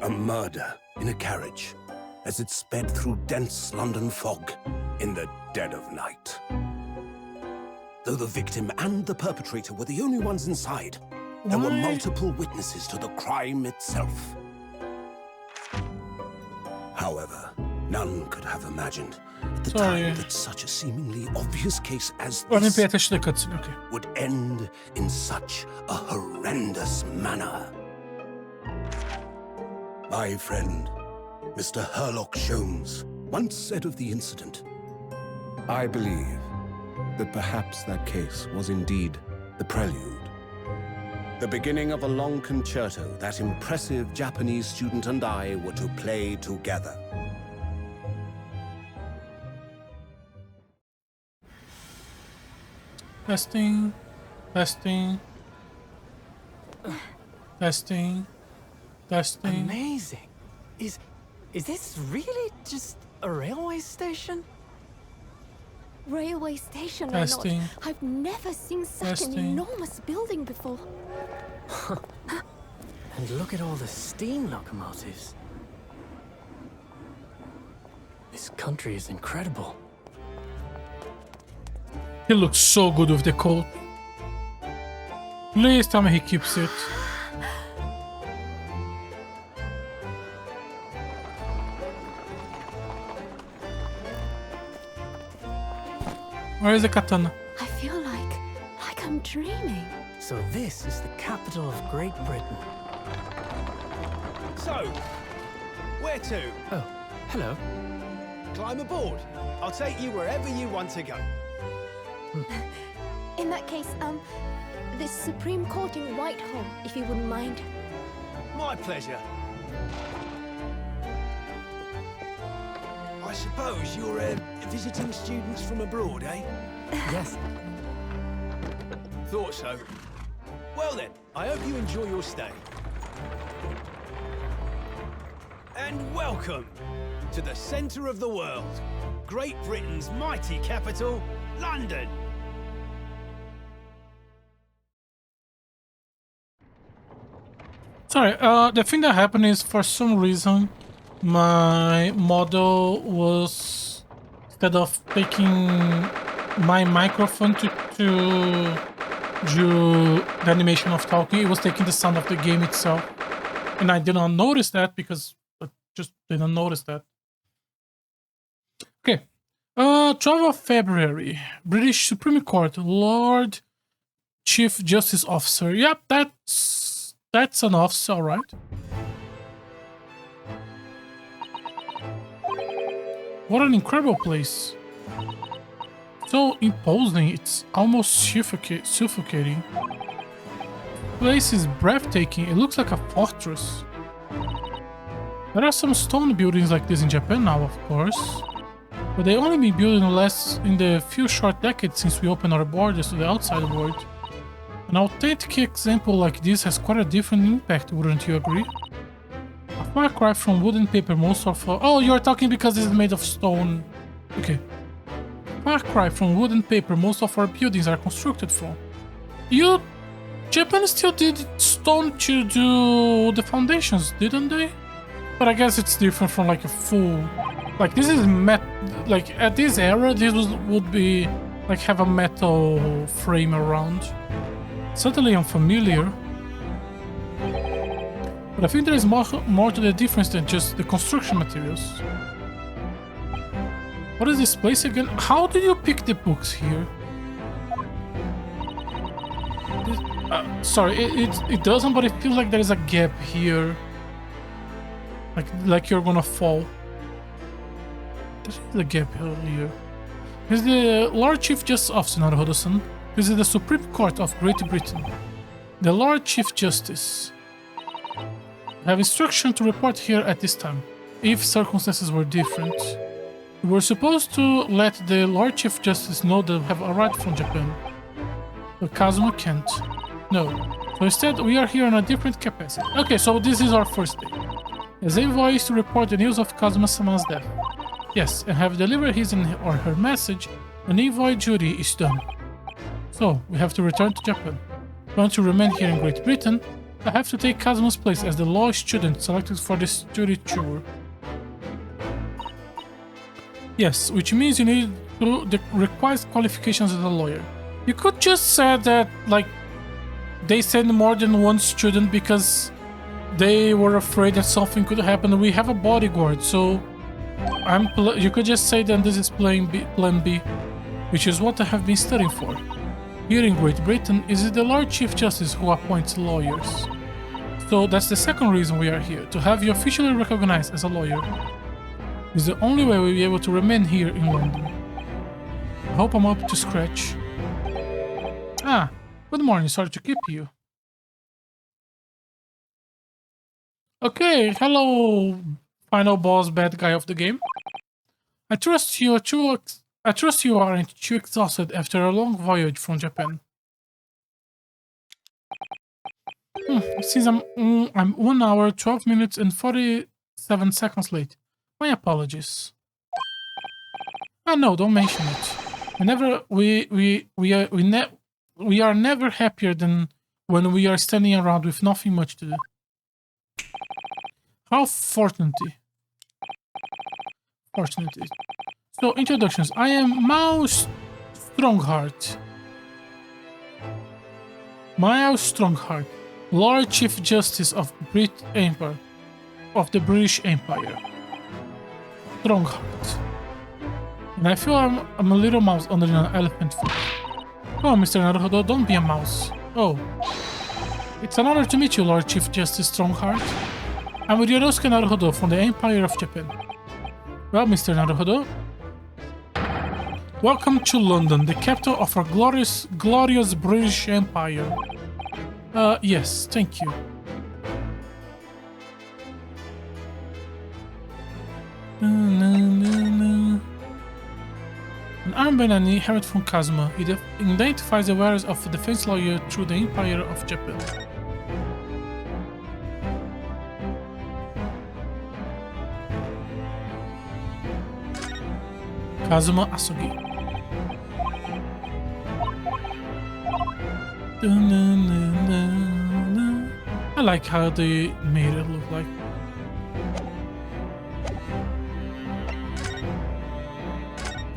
A murder in a carriage as it sped through dense London fog in the dead of night. Though the victim and the perpetrator were the only ones inside, there were multiple witnesses to the crime itself. However, none could have imagined at the time that such a seemingly obvious case as this would end in such a horrendous manner. My friend, Mr. Herlock Sholmes, once said of the incident, I believe that perhaps that case was indeed the prelude. The beginning of a long concerto that impressive Japanese student and I were to play together. Testing. Testing. Testing. Testing. Amazing. Is this really just a railway station? Railway station Testing. or not, I've never seen such an enormous building before. And look at all the steam locomotives. This country is incredible. He looks so good with the coat. Please tell me he keeps it. Where is the katana? I feel like I'm dreaming. So this is the capital of Great Britain. So, where to? Oh, hello. Climb aboard. I'll take you wherever you want to go. In that case, the Supreme Court in Whitehall, if you wouldn't mind. My pleasure. I suppose you're visiting students from abroad, eh? Yes. Thought so. Well then, I hope you enjoy your stay. And welcome to the centre of the world, Great Britain's mighty capital, London. Sorry, the thing that happened is for some reason my model was, instead of taking my microphone to do the animation of talking, it was taking the sound of the game itself. And I did not notice that because I just didn't notice that. Okay. 12th of February, British Supreme Court, Lord Chief Justice Officer. Yep, that's an officer, alright. What an incredible place. So imposing, it's almost suffocating. The place is breathtaking, it looks like a fortress. There are some stone buildings like this in Japan now, of course. But they only been built in the few short decades since we opened our borders to the outside world. An authentic example like this has quite a different impact, wouldn't you agree? A far cry from wood and paper most of... Oh, you're talking because it's made of stone. Okay. Far cry from wood and paper most of our buildings are constructed from. Japan still did stone to do the foundations, didn't they? But I guess it's different from like a full... Like this is like at this era, this would be like have a metal frame around. Certainly unfamiliar. But I think there is more to the difference than just the construction materials. What is this place again? How did you pick the books here? Sorry, it doesn't, but it feels like there is a gap here. Like you're gonna fall. There's a gap here. This is the Lord Chief Justice Officer, Naruhodo-san. This is the Supreme Court of Great Britain. The Lord Chief Justice. I have instruction to report here at this time, if circumstances were different. We were supposed to let the Lord Chief Justice know that we have arrived from Japan. But Kazuma can't. No. So instead, we are here on a different capacity. Okay, so this is our first day. As envoy is to report the news of Kazuma-sama's death. Yes, and have delivered his or her message, an envoy duty is done. So, we have to return to Japan. If I want to remain here in Great Britain, I have to take Kazuma's place as the law student selected for this study tour. Yes, which means you need the required qualifications as a lawyer. You could just say that, like, they send more than one student because they were afraid that something could happen. We have a bodyguard, so you could just say that this is plan B, which is what I have been studying for. Here in Great Britain, it is the Lord Chief Justice who appoints lawyers. So that's the second reason we are here, to have you officially recognized as a lawyer. It's the only way we'll be able to remain here in London. I hope I'm up to scratch. Ah, good morning, sorry to keep you. Okay, hello, final boss bad guy of the game. I trust you aren't too exhausted after a long voyage from Japan. Since I'm 1 hour, 12 minutes and 47 seconds late. My apologies. Ah no, don't mention it. We are never happier than when we are standing around with nothing much to do. How fortunate. So, introductions. I am Mao Strongheart. Mao Strongheart, Lord Chief Justice of the British Empire. Strongheart. And I feel I'm a little mouse under an elephant foot. Oh, Mr. Naruhodo, don't be a mouse. Oh. It's an honor to meet you, Lord Chief Justice Strongheart. I'm Ryunosuke Naruhodo from the Empire of Japan. Well, Mr. Naruhodo, welcome to London, the capital of our glorious British Empire. Yes, thank you. Benani inherited from Kazuma. He identifies the wearers of a defense lawyer through the Empire of Japan. Kazuma Asugi. I like how they made it look like.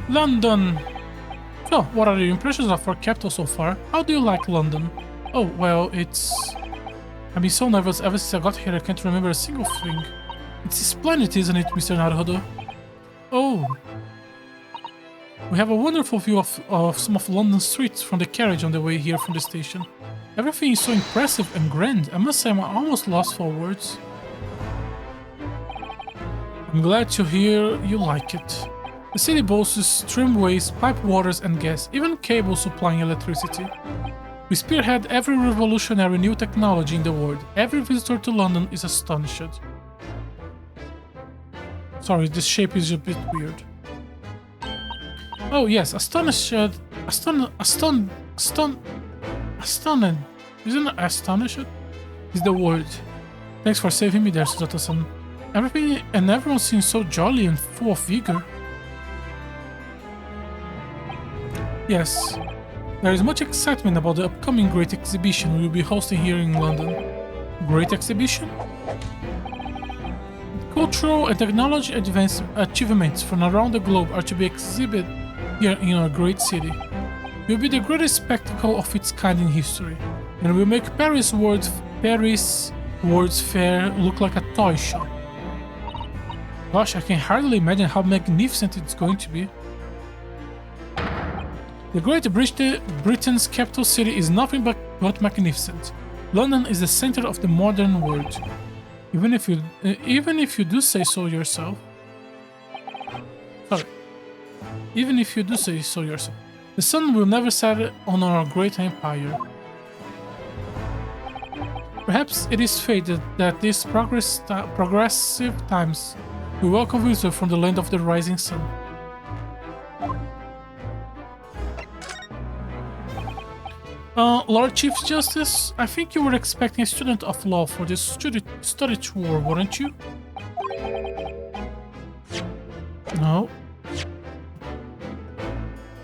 London! So, what are your impressions of our capital so far? How do you like London? Oh, well, I've been so nervous ever since I got here I can't remember a single thing. It's splendid, isn't it, Mr. Naruhodo? Oh. We have a wonderful view of some of London's streets from the carriage on the way here from the station. Everything is so impressive and grand. I must say I'm almost lost for words. I'm glad to hear you like it. The city boasts tramways, pipe waters and gas, even cables supplying electricity. We spearhead every revolutionary new technology in the world. Every visitor to London is astonished. Sorry, this shape is a bit weird. Oh yes, astonished. Astounded. Isn't it astonished? Is the word. Thanks for saving me there, Suzato-san. Everything and everyone seems so jolly and full of vigor. Yes, there is much excitement about the upcoming great exhibition we will be hosting here in London. Great exhibition? Cultural and technology achievements from around the globe are to be exhibited here in our great city. It will be the greatest spectacle of its kind in history, and will make Paris World's Fair look like a toy shop. Gosh, I can hardly imagine how magnificent it's going to be. The Great Britain's capital city is nothing but magnificent. London is the center of the modern world. Even if you do say so yourself. Sorry. Even if you do say so yourself. The sun will never set on our great empire. Perhaps it is fated that these progressive times will welcome visitors from the land of the rising sun. Lord Chief Justice, I think you were expecting a student of law for this study tour, weren't you? No.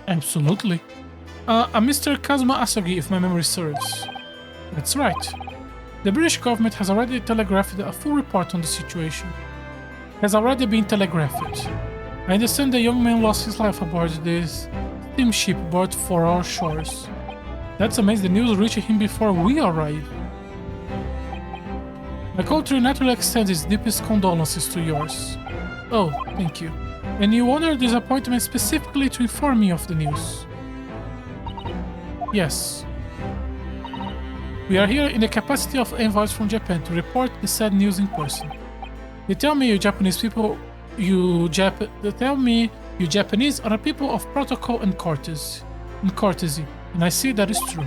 Absolutely. A Mr. Kazuma Asugi, if my memory serves. That's right. The British government has already telegraphed a full report on the situation. Has already been telegraphed. I understand the young man lost his life aboard this steamship brought for our shores. That's amazing, the news reached him before we arrived. My country naturally extends its deepest condolences to yours. Oh, thank you. And you honored this appointment specifically to inform me of the news. Yes. We are here in the capacity of envoys from Japan to report the sad news in person. They tell me you Japanese are a people of protocol and courtesy. And I see that is true.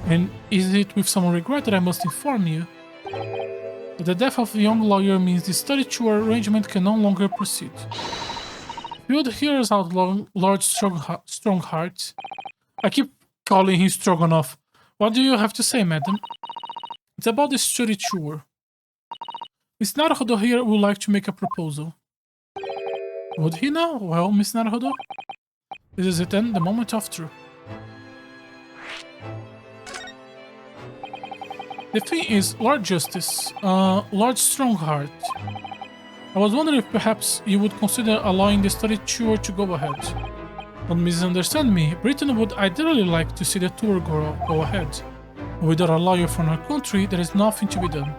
And is it with some regret that I must inform you that the death of a young lawyer means the study tour arrangement can no longer proceed? You would hear us out, Lord Strongheart. I keep calling him Stroganoff. What do you have to say, madam? It's about the study tour. Miss Naruhodo here would like to make a proposal. Would he now? Well, Miss Naruhodo, this is it then, the moment of truth. The thing is, Lord Justice, Lord Strongheart, I was wondering if perhaps you would consider allowing the study tour to go ahead. Don't misunderstand me, Britain would ideally like to see the tour go ahead. Without a lawyer from our country, there is nothing to be done.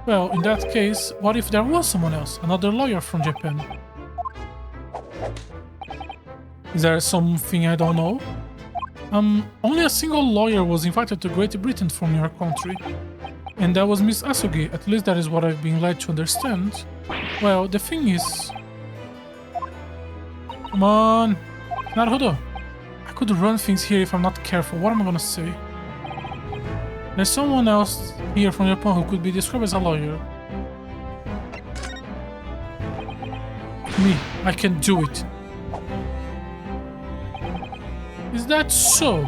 Well, in that case, what if there was someone else, another lawyer from Japan? Is there something I don't know? Only a single lawyer was invited to Great Britain from your country. And that was Miss Asugi, at least that is what I've been led to understand. Well, the thing is... Come on! Naruhodo! I could run things here if I'm not careful, what am I gonna say? There's someone else here from Japan who could be described as a lawyer. Me, I can do it. that so?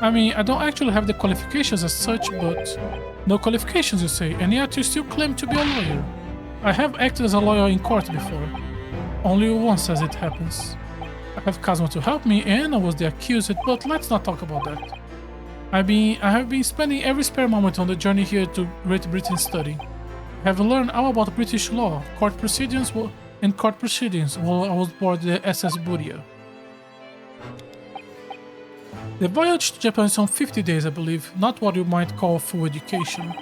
I mean, I don't actually have the qualifications as such, but... No qualifications, you say, and yet you still claim to be a lawyer. I have acted as a lawyer in court before. Only once as it happens. I have Kazuma to help me, and I was the accused, but let's not talk about that. I have been spending every spare moment on the journey here to Great Britain studying. I have learned all about British law, court proceedings while I was aboard the SS Buria. The voyage to Japan is some 50 days, I believe, not what you might call full education.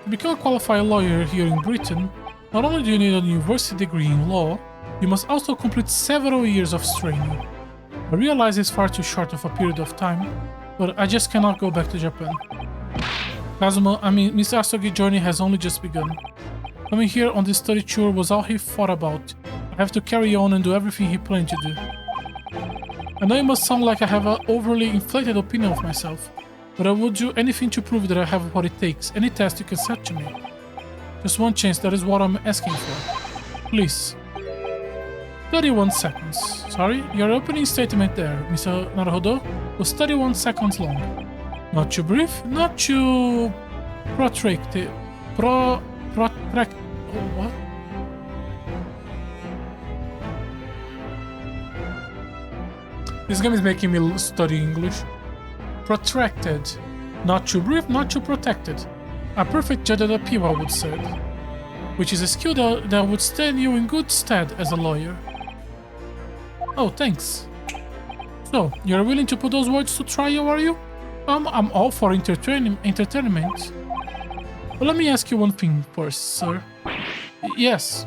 To become a qualified lawyer here in Britain, not only do you need a university degree in law, you must also complete several years of training. I realize it's far too short of a period of time, but I just cannot go back to Japan. Mr. Asogi's journey has only just begun. Coming here on this study tour was all he thought about. I have to carry on and do everything he planned to do. I know it must sound like I have an overly inflated opinion of myself, but I would do anything to prove that I have what it takes, any test you can set to me. Just one chance, that is what I'm asking for. Please. 31 seconds. Sorry, your opening statement there, Mr. Naruhodo, was 31 seconds long. Not too brief, not too protracted. What? This game is making me study English. Protracted. Not too brief, not too protected. A perfect judge of the people, I would say. Which is a skill that would stand you in good stead as a lawyer. Oh, thanks. So, you're willing to put those words to trial, are you? I'm all for entertainment. But let me ask you one thing first, sir. Yes.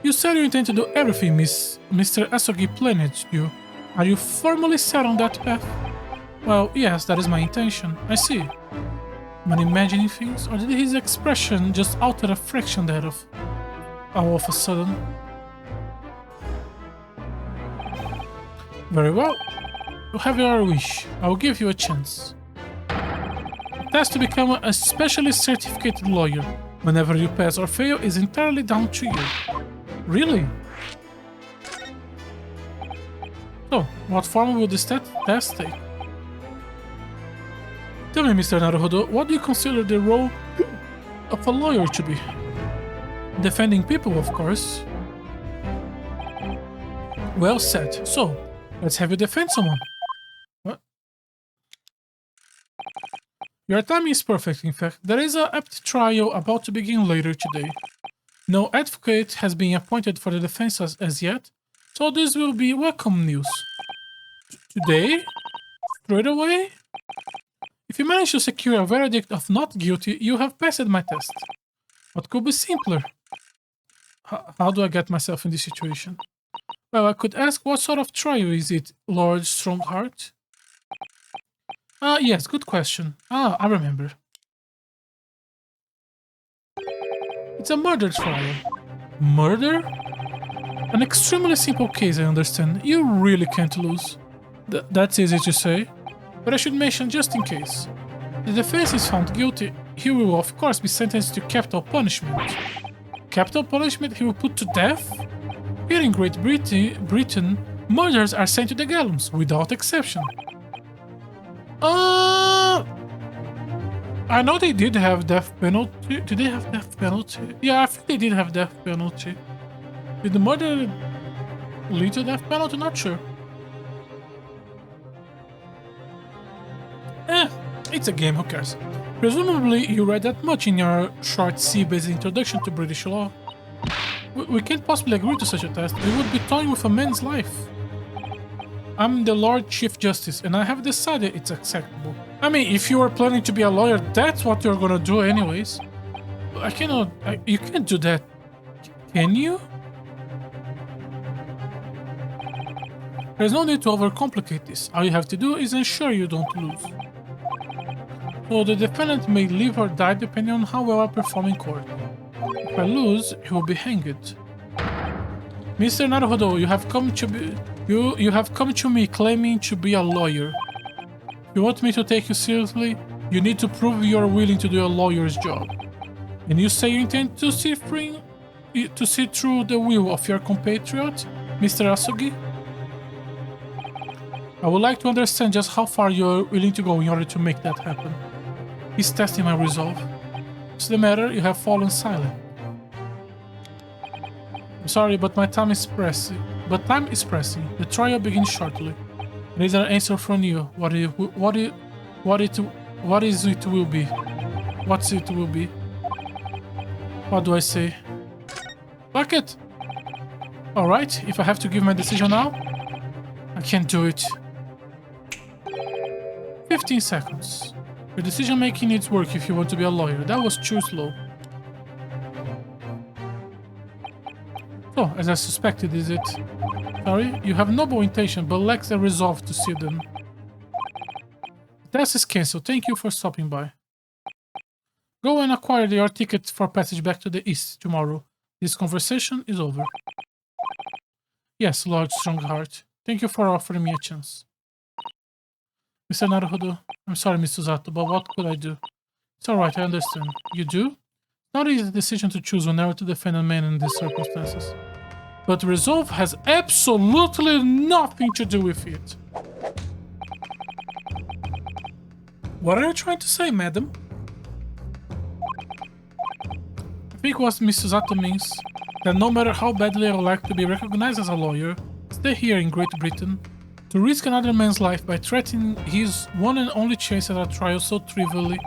You said you intend to do everything Mr. Asogi planned you. Are you firmly set on that path? Well, yes, that is my intention. I see. Am I imagining things, or did his expression just alter a fraction thereof? All of a sudden. Very well. You have your wish. I will give you a chance. The test to become a specially certificated lawyer, whenever you pass or fail, is entirely down to you. Really? So, what form will this test take? Tell me, Mr. Naruhodo, what do you consider the role of a lawyer to be? Defending people, of course. Well said. So, let's have you defend someone. What? Your timing is perfect, in fact. There is an apt trial about to begin later today. No advocate has been appointed for the defense as yet, so this will be welcome news. Today? Straight away? If you manage to secure a verdict of not guilty, you have passed my test. What could be simpler? How do I get myself in this situation? Well, I could ask, what sort of trial is it, Lord Strongheart? Yes, good question. I remember. It's a murder trial. Murder? An extremely simple case, I understand. You really can't lose. That's easy to say, but I should mention just in case. If the defense is found guilty, he will of course be sentenced to capital punishment. Capital punishment he will put to death? Here in Great Britain, murders are sent to the gallows, without exception. I know they did have death penalty. Did they have death penalty? Yeah, I think they did have death penalty. Did the murder lead to death penalty? Not sure. It's a game, who cares? Presumably you read that much in your short C-based introduction to British law. We can't possibly agree to such a test. It would be toying with a man's life. I'm the Lord Chief Justice, and I have decided it's acceptable. I mean, if you were planning to be a lawyer, that's what you're gonna do anyways. I cannot... you can't do that. Can you? There's no need to overcomplicate this. All you have to do is ensure you don't lose. So the defendant may live or die depending on how well I perform in court. If I lose, he will be hanged. Mr. Naruhodo, you have come to me claiming to be a lawyer. If you want me to take you seriously, you need to prove you are willing to do a lawyer's job. And you say you intend to see through the will of your compatriot? Mr. Asugi? I would like to understand just how far you're willing to go in order to make that happen. He's testing my resolve. What's the matter? You have fallen silent. I'm sorry, but time is pressing. The trial begins shortly. I need an answer from you. What is it will be? What's it will be? What do I say? Fuck it! Alright, if I have to give my decision now, I can't do it. 15 seconds. Your decision making needs work if you want to be a lawyer. That was too slow. So, as I suspected, is it? Sorry, you have noble intention, but lacks the resolve to see them. The test is cancelled. Thank you for stopping by. Go and acquire your ticket for passage back to the east tomorrow. This conversation is over. Yes, Lord Strongheart. Thank you for offering me a chance. Mr. Naruhodo, I'm sorry, Mr. Zato, but what could I do? It's alright, I understand. You do? Not an easy decision to choose whenever to defend a man in these circumstances. But resolve has absolutely nothing to do with it. What are you trying to say, madam? I think what Mr. Zato means that no matter how badly I would like to be recognized as a lawyer, stay here in Great Britain, to risk another man's life by threatening his one and only chance at a trial so trivially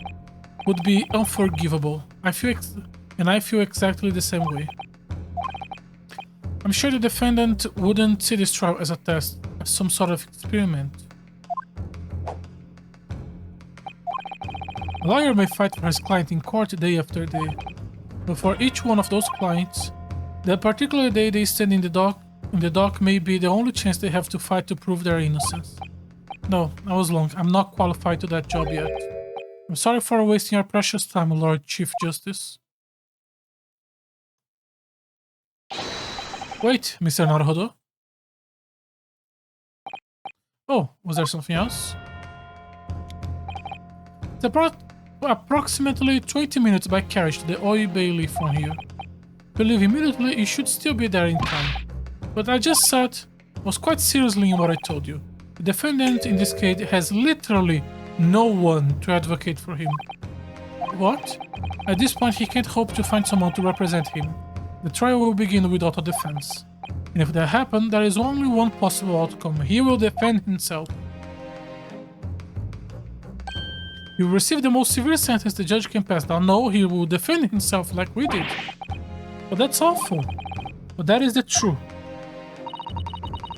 would be unforgivable. I feel exactly the same way. I'm sure the defendant wouldn't see this trial as a test, as some sort of experiment. A lawyer may fight for his client in court day after day, but for each one of those clients, that particular day they stand in the dock may be the only chance they have to fight to prove their innocence. No, I was wrong. I'm not qualified to that job yet. I'm sorry for wasting your precious time, Lord Chief Justice. Wait, Mr. Naruhodo. Oh, was there something else? It's approximately 20 minutes by carriage to the Old Bailey from here. If you leave immediately, you should still be there in time. But I just was quite seriously in what I told you. The defendant in this case has literally no one to advocate for him. What? At this point, he can't hope to find someone to represent him. The trial will begin without a defense. And if that happens, there is only one possible outcome. He will defend himself. He will receive the most severe sentence the judge can pass down. No, he will defend himself like we did. But that's awful. But that is the truth.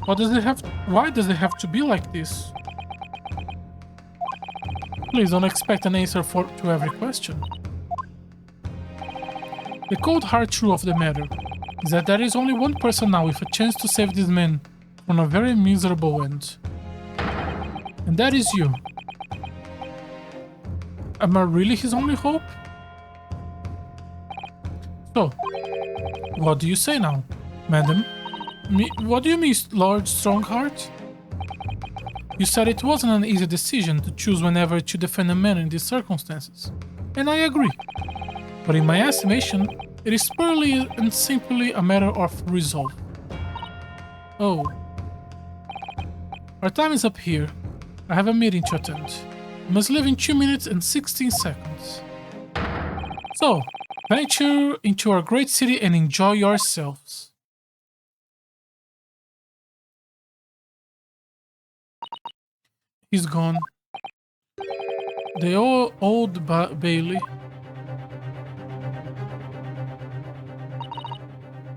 Why does it have to be like this? Please don't expect an answer to every question. The cold hard truth of the matter is that there is only one person now with a chance to save this man from a very miserable end. And that is you. Am I really his only hope? So, what do you say now, madam? What do you mean, Lord Strongheart? You said it wasn't an easy decision to choose whenever to defend a man in these circumstances. And I agree. But in my estimation, it is purely and simply a matter of resolve. Oh. Our time is up here. I have a meeting to attend. I must leave in 2 minutes and 16 seconds. So, venture into our great city and enjoy yourselves. He's gone. The old Bailey.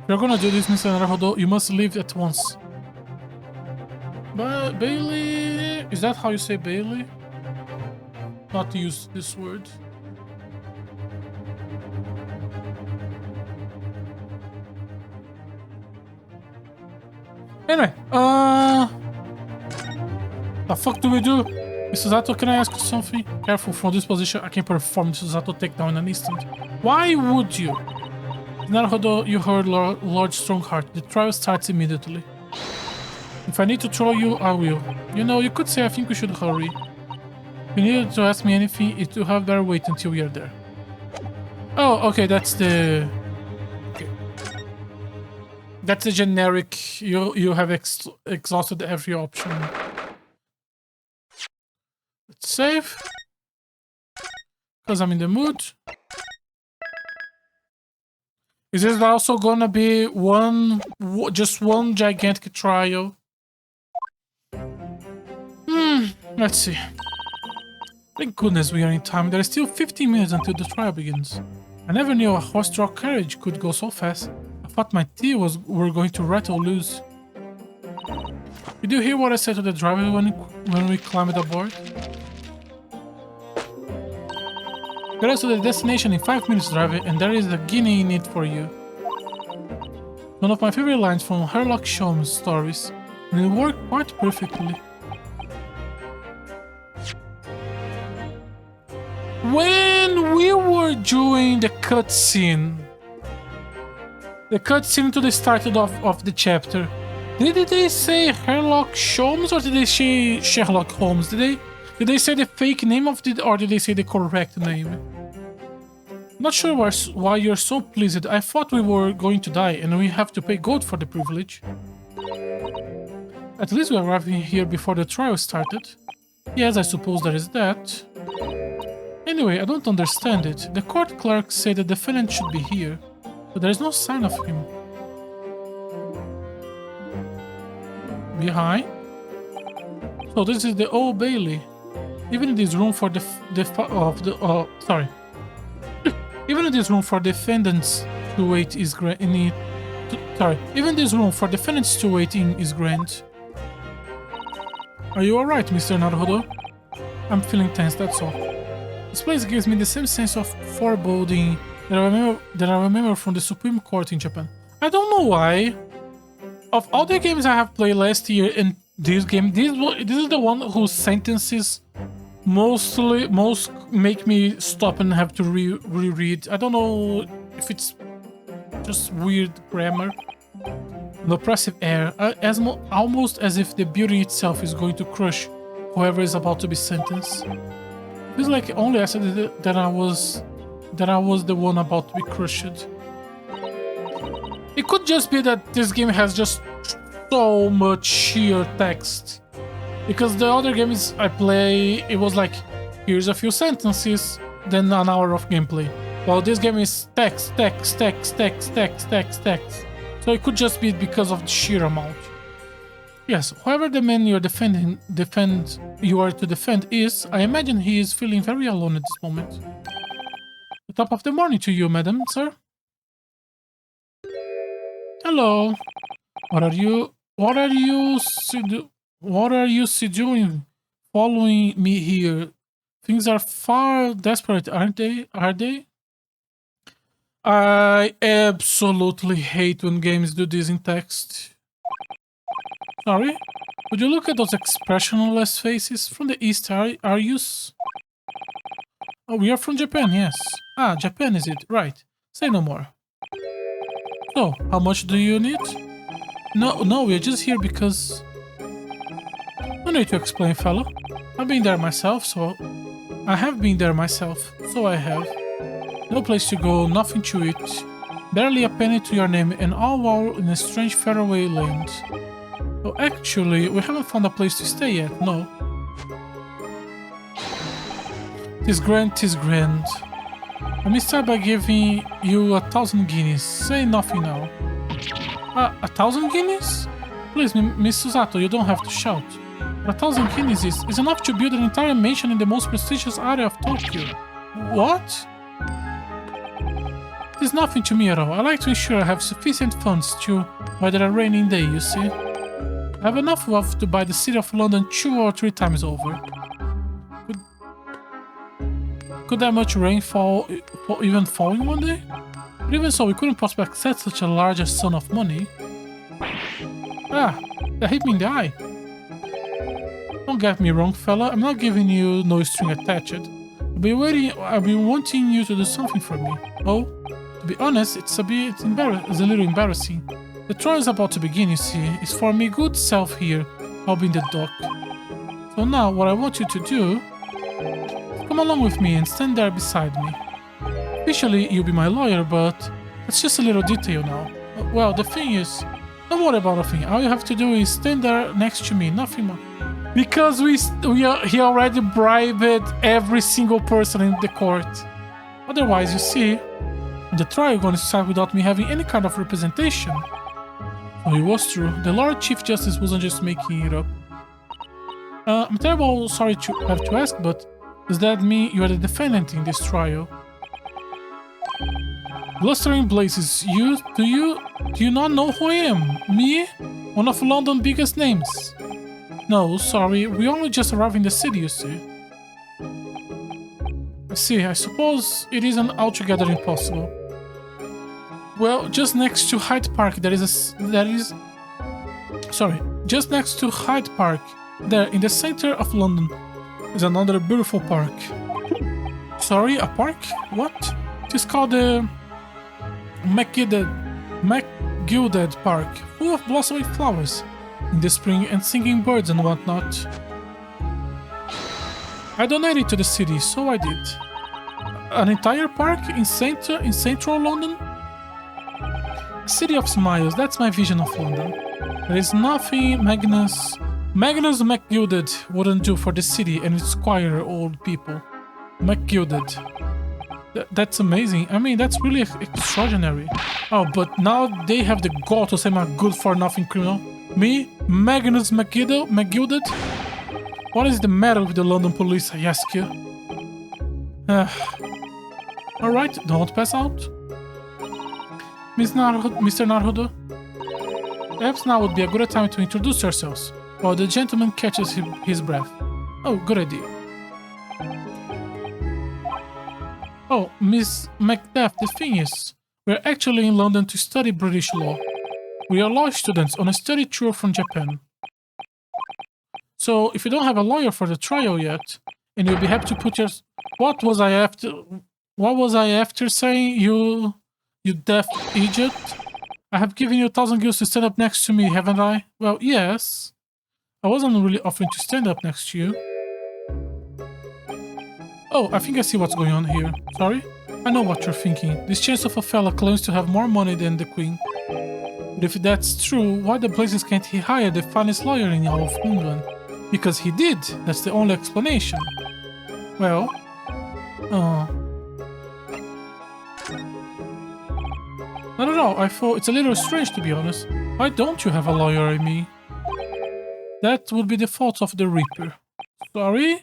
If you're gonna do this, Mr. Naruhodo, you must leave at once. But Bailey... Is that how you say Bailey? Not to use this word. Anyway, the fuck do we do? Mr. Zato, can I ask you something? Careful, from this position I can perform Mr. Zato takedown in an instant. Why would you? Naruhodo, you heard Lord Strongheart. The trial starts immediately. If I need to throw you, I will. You know, you could say I think we should hurry. If you needed to ask me anything, it will have better wait until we are there. Oh, okay, that's the... Okay. That's a generic. You have exhausted every option. Let's save. Because I'm in the mood. Is this also gonna be just one gigantic trial? Let's see. Thank goodness we are in time. There is still 15 minutes until the trial begins. I never knew a horse-drawn carriage could go so fast. I thought my teeth were going to rattle loose. Did you hear what I said to the driver when we climbed aboard? Get us to the destination in 5 minutes, driver, and there is a guinea in it for you. One of my favorite lines from Sherlock Holmes stories, and it worked quite perfectly. When we were doing the cutscene to the start of the chapter, did they say Sherlock Holmes or did they say Sherlock Holmes? Did they say the fake name of it or did they say the correct name? Not sure why you're so pleased. I thought we were going to die and we have to pay gold for the privilege. At least we arrived here before the trial started. Yes, I suppose there is that. Anyway, I don't understand it. The court clerk said the defendant should be here, but there is no sign of him. Behind? So this is the Old Bailey. Even in this room for even in this room for defendants to wait is even this room for defendants to wait in is grand. Are you alright, Mr. Naruhodo? I'm feeling tense, that's all. This place gives me the same sense of foreboding that I remember from the Supreme Court in Japan. I don't know why. Of all the games I have played last year, and this game, this is the one whose sentences most make me stop and have to reread. I don't know if it's just weird grammar. An oppressive air, almost as if the building itself is going to crush whoever is about to be sentenced. Feels like only I said that I was the one about to be crushed. It could just be that this game has just so much sheer text. Because the other games I play, it was like, here's a few sentences, then an hour of gameplay. While this game is text. So it could just be because of the sheer amount. Yes, whoever the man you're you are to defend is, I imagine he is feeling very alone at this moment. The top of the morning to you, madam, sir. Hello. What are you doing following me here? Things are far desperate, aren't they? Are they? I absolutely hate when games do this in text. Sorry? Would you look at those expressionless faces? From the east, are you? Oh, we are from Japan, yes. Ah, Japan is it? Right. Say no more. So, how much do you need? No, we're just here because... No need to explain, fellow. I've been there myself, so... I have been there myself, so I have. No place to go, nothing to eat. Barely a penny to your name, and all while in a strange faraway land. Oh, actually, we haven't found a place to stay yet, no. 'Tis grand, 'tis grand. Let me start by giving you 1,000 guineas. Say nothing now. 1,000 guineas? Please, Miss Susato, you don't have to shout. 1,000 guineas is enough to build an entire mansion in the most prestigious area of Tokyo. What? It is nothing to me at all. I like to ensure I have sufficient funds to weather a rainy day, you see. I have enough wealth to buy the city of London 2 or 3 times over. Could that much rain even fall in one day? But even so, we couldn't possibly accept such a large sum of money. Ah, that hit me in the eye. Don't get me wrong, fella. I'm not giving you no string attached. I've been wanting you to do something for me. Oh, to be honest, it's a little embarrassing. The trial is about to begin, you see. It's for me good self here. I'll be in the dock. So now, what I want you to do... Come along with me and stand there beside me. Officially, you'll be my lawyer, but it's just a little detail now. Well, the thing is, Don't worry about a thing. All you have to do is stand there next to me, nothing more. Because he already bribed every single person in the court. Otherwise, you see, the trial going to start without me having any kind of representation. Oh, it was true. The Lord Chief Justice wasn't just making it up. I'm terribly sorry to have to ask, but does that mean you are the defendant in this trial? Blustering blazes, do you not know who I am? Me? One of London's biggest names. No, sorry, we only just arrived in the city, you see. I suppose it isn't altogether impossible. Well, just next to Hyde Park just next to Hyde Park, there in the center of London, is another beautiful park. Sorry, a park? What? It is called the McGilded Park, full of blossoming flowers in the spring and singing birds and whatnot. I donated to the city, so I did. An entire park in central London? A city of smiles, that's my vision of London. There is nothing Magnus McGilded wouldn't do for the city and its choir old people. McGilded. That's amazing. I mean, that's really extraordinary. Oh, but now they have the gall to say I'm a good-for-nothing criminal. Me? Magnus McGilded? What is the matter with the London police, I ask you? Alright, don't pass out. Mr. Naruhodo? Perhaps now would be a good time to introduce yourselves, while the gentleman catches his breath. Oh, good idea. Oh, Miss Macbeth, the thing is, we're actually in London to study British law. We are law students on a study tour from Japan. So, if you don't have a lawyer for the trial yet, and you'll be happy to put your... What was I after saying, you deaf idiot? I have given you 1,000 guilds to stand up next to me, haven't I? Well, yes. I wasn't really offering to stand up next to you. Oh, I think I see what's going on here. Sorry? I know what you're thinking. This chance of a fella claims to have more money than the queen. But if that's true, why the blazes can't he hire the finest lawyer in all of England? Because he did. That's the only explanation. Well... Not at all. I thought it's a little strange, to be honest. Why don't you have a lawyer, I mean? That would be the fault of the Reaper. Sorry?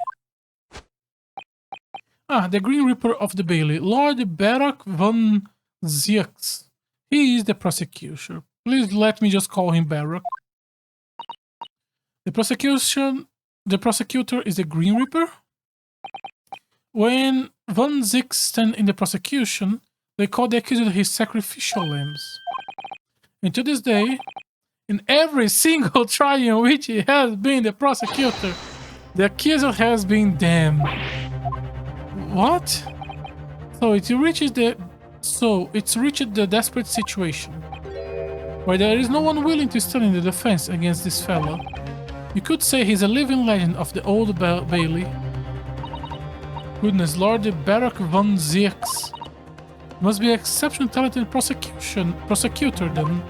Ah, the Green Reaper of the Bailey, Lord Barock von Zieks. He is the prosecutor. Please let me just call him Barock. The prosecutor is the Green Reaper? When von Zieks stand in the prosecution, they call the accuser his sacrificial lambs. And to this day, in every single trial in which he has been the prosecutor, the accuser has been damned. What? So it's reached the desperate situation where there is no one willing to stand in the defense against this fellow. You could say he's a living legend of the old Bailey. Goodness, Lord Barock von Zieks must be an exceptionally talented prosecutor then.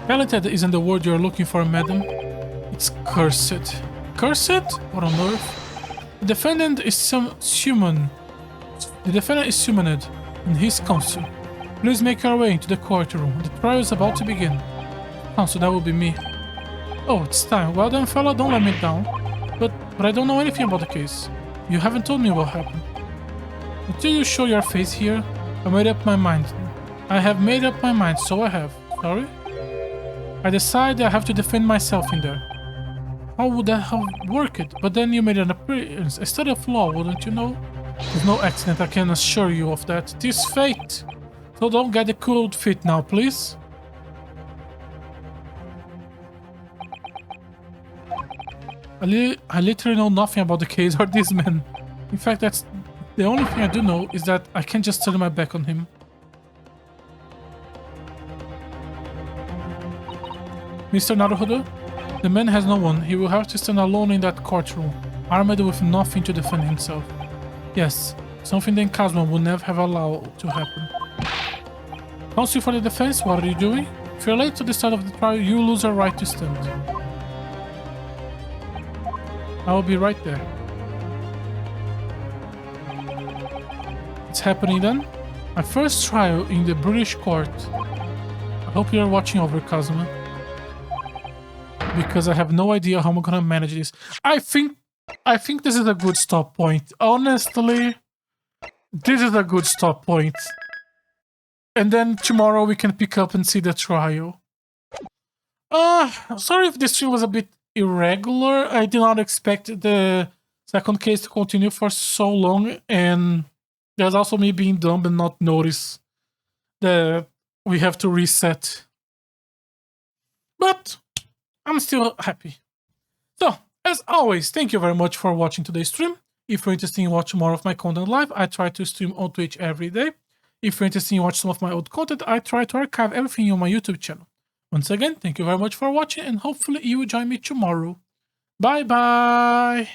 Talented isn't the word you're looking for, madam. It's cursed. Cursed? What on earth? The defendant is summoned in his counsel. Please make your way into the courtroom. The trial is about to begin. Counsel, that will be me. Oh, it's time. Well then, fella, don't let me down. But I don't know anything about the case. You haven't told me what happened. Until you show your face here, I made up my mind. I have made up my mind, so I have. Sorry? I decided I have to defend myself in there. How would that have worked? But then you made an appearance. A study of law, wouldn't you know? There's no accident, I can assure you of that. It is fate. So don't get the cold feet now, please. I literally know nothing about the case or this man. In fact, that's the only thing I do know is that I can't just turn my back on him. Mr. Naruhodo? The man has no one. He will have to stand alone in that courtroom, armed with nothing to defend himself. Yes, something that Kazuma would never have allowed to happen. Counsel for the defense, what are you doing? If you're late to the start of the trial, you lose your right to stand. I will be right there. It's happening then? My first trial in the British court. I hope you're watching over, Kazuma. Because I have no idea how I'm gonna manage this. I think this is a good stop point. Honestly, this is a good stop point. And then tomorrow we can pick up and see the trial. Sorry if this stream was a bit irregular. I did not expect the second case to continue for so long, and there's also me being dumb and not notice that we have to reset. But I'm still happy. So, as always, thank you very much for watching today's stream. If you're interested in watching more of my content live, I try to stream on Twitch every day. If you're interested in watching some of my old content, I try to archive everything on my YouTube channel. Once again, thank you very much for watching, and hopefully you will join me tomorrow. Bye bye!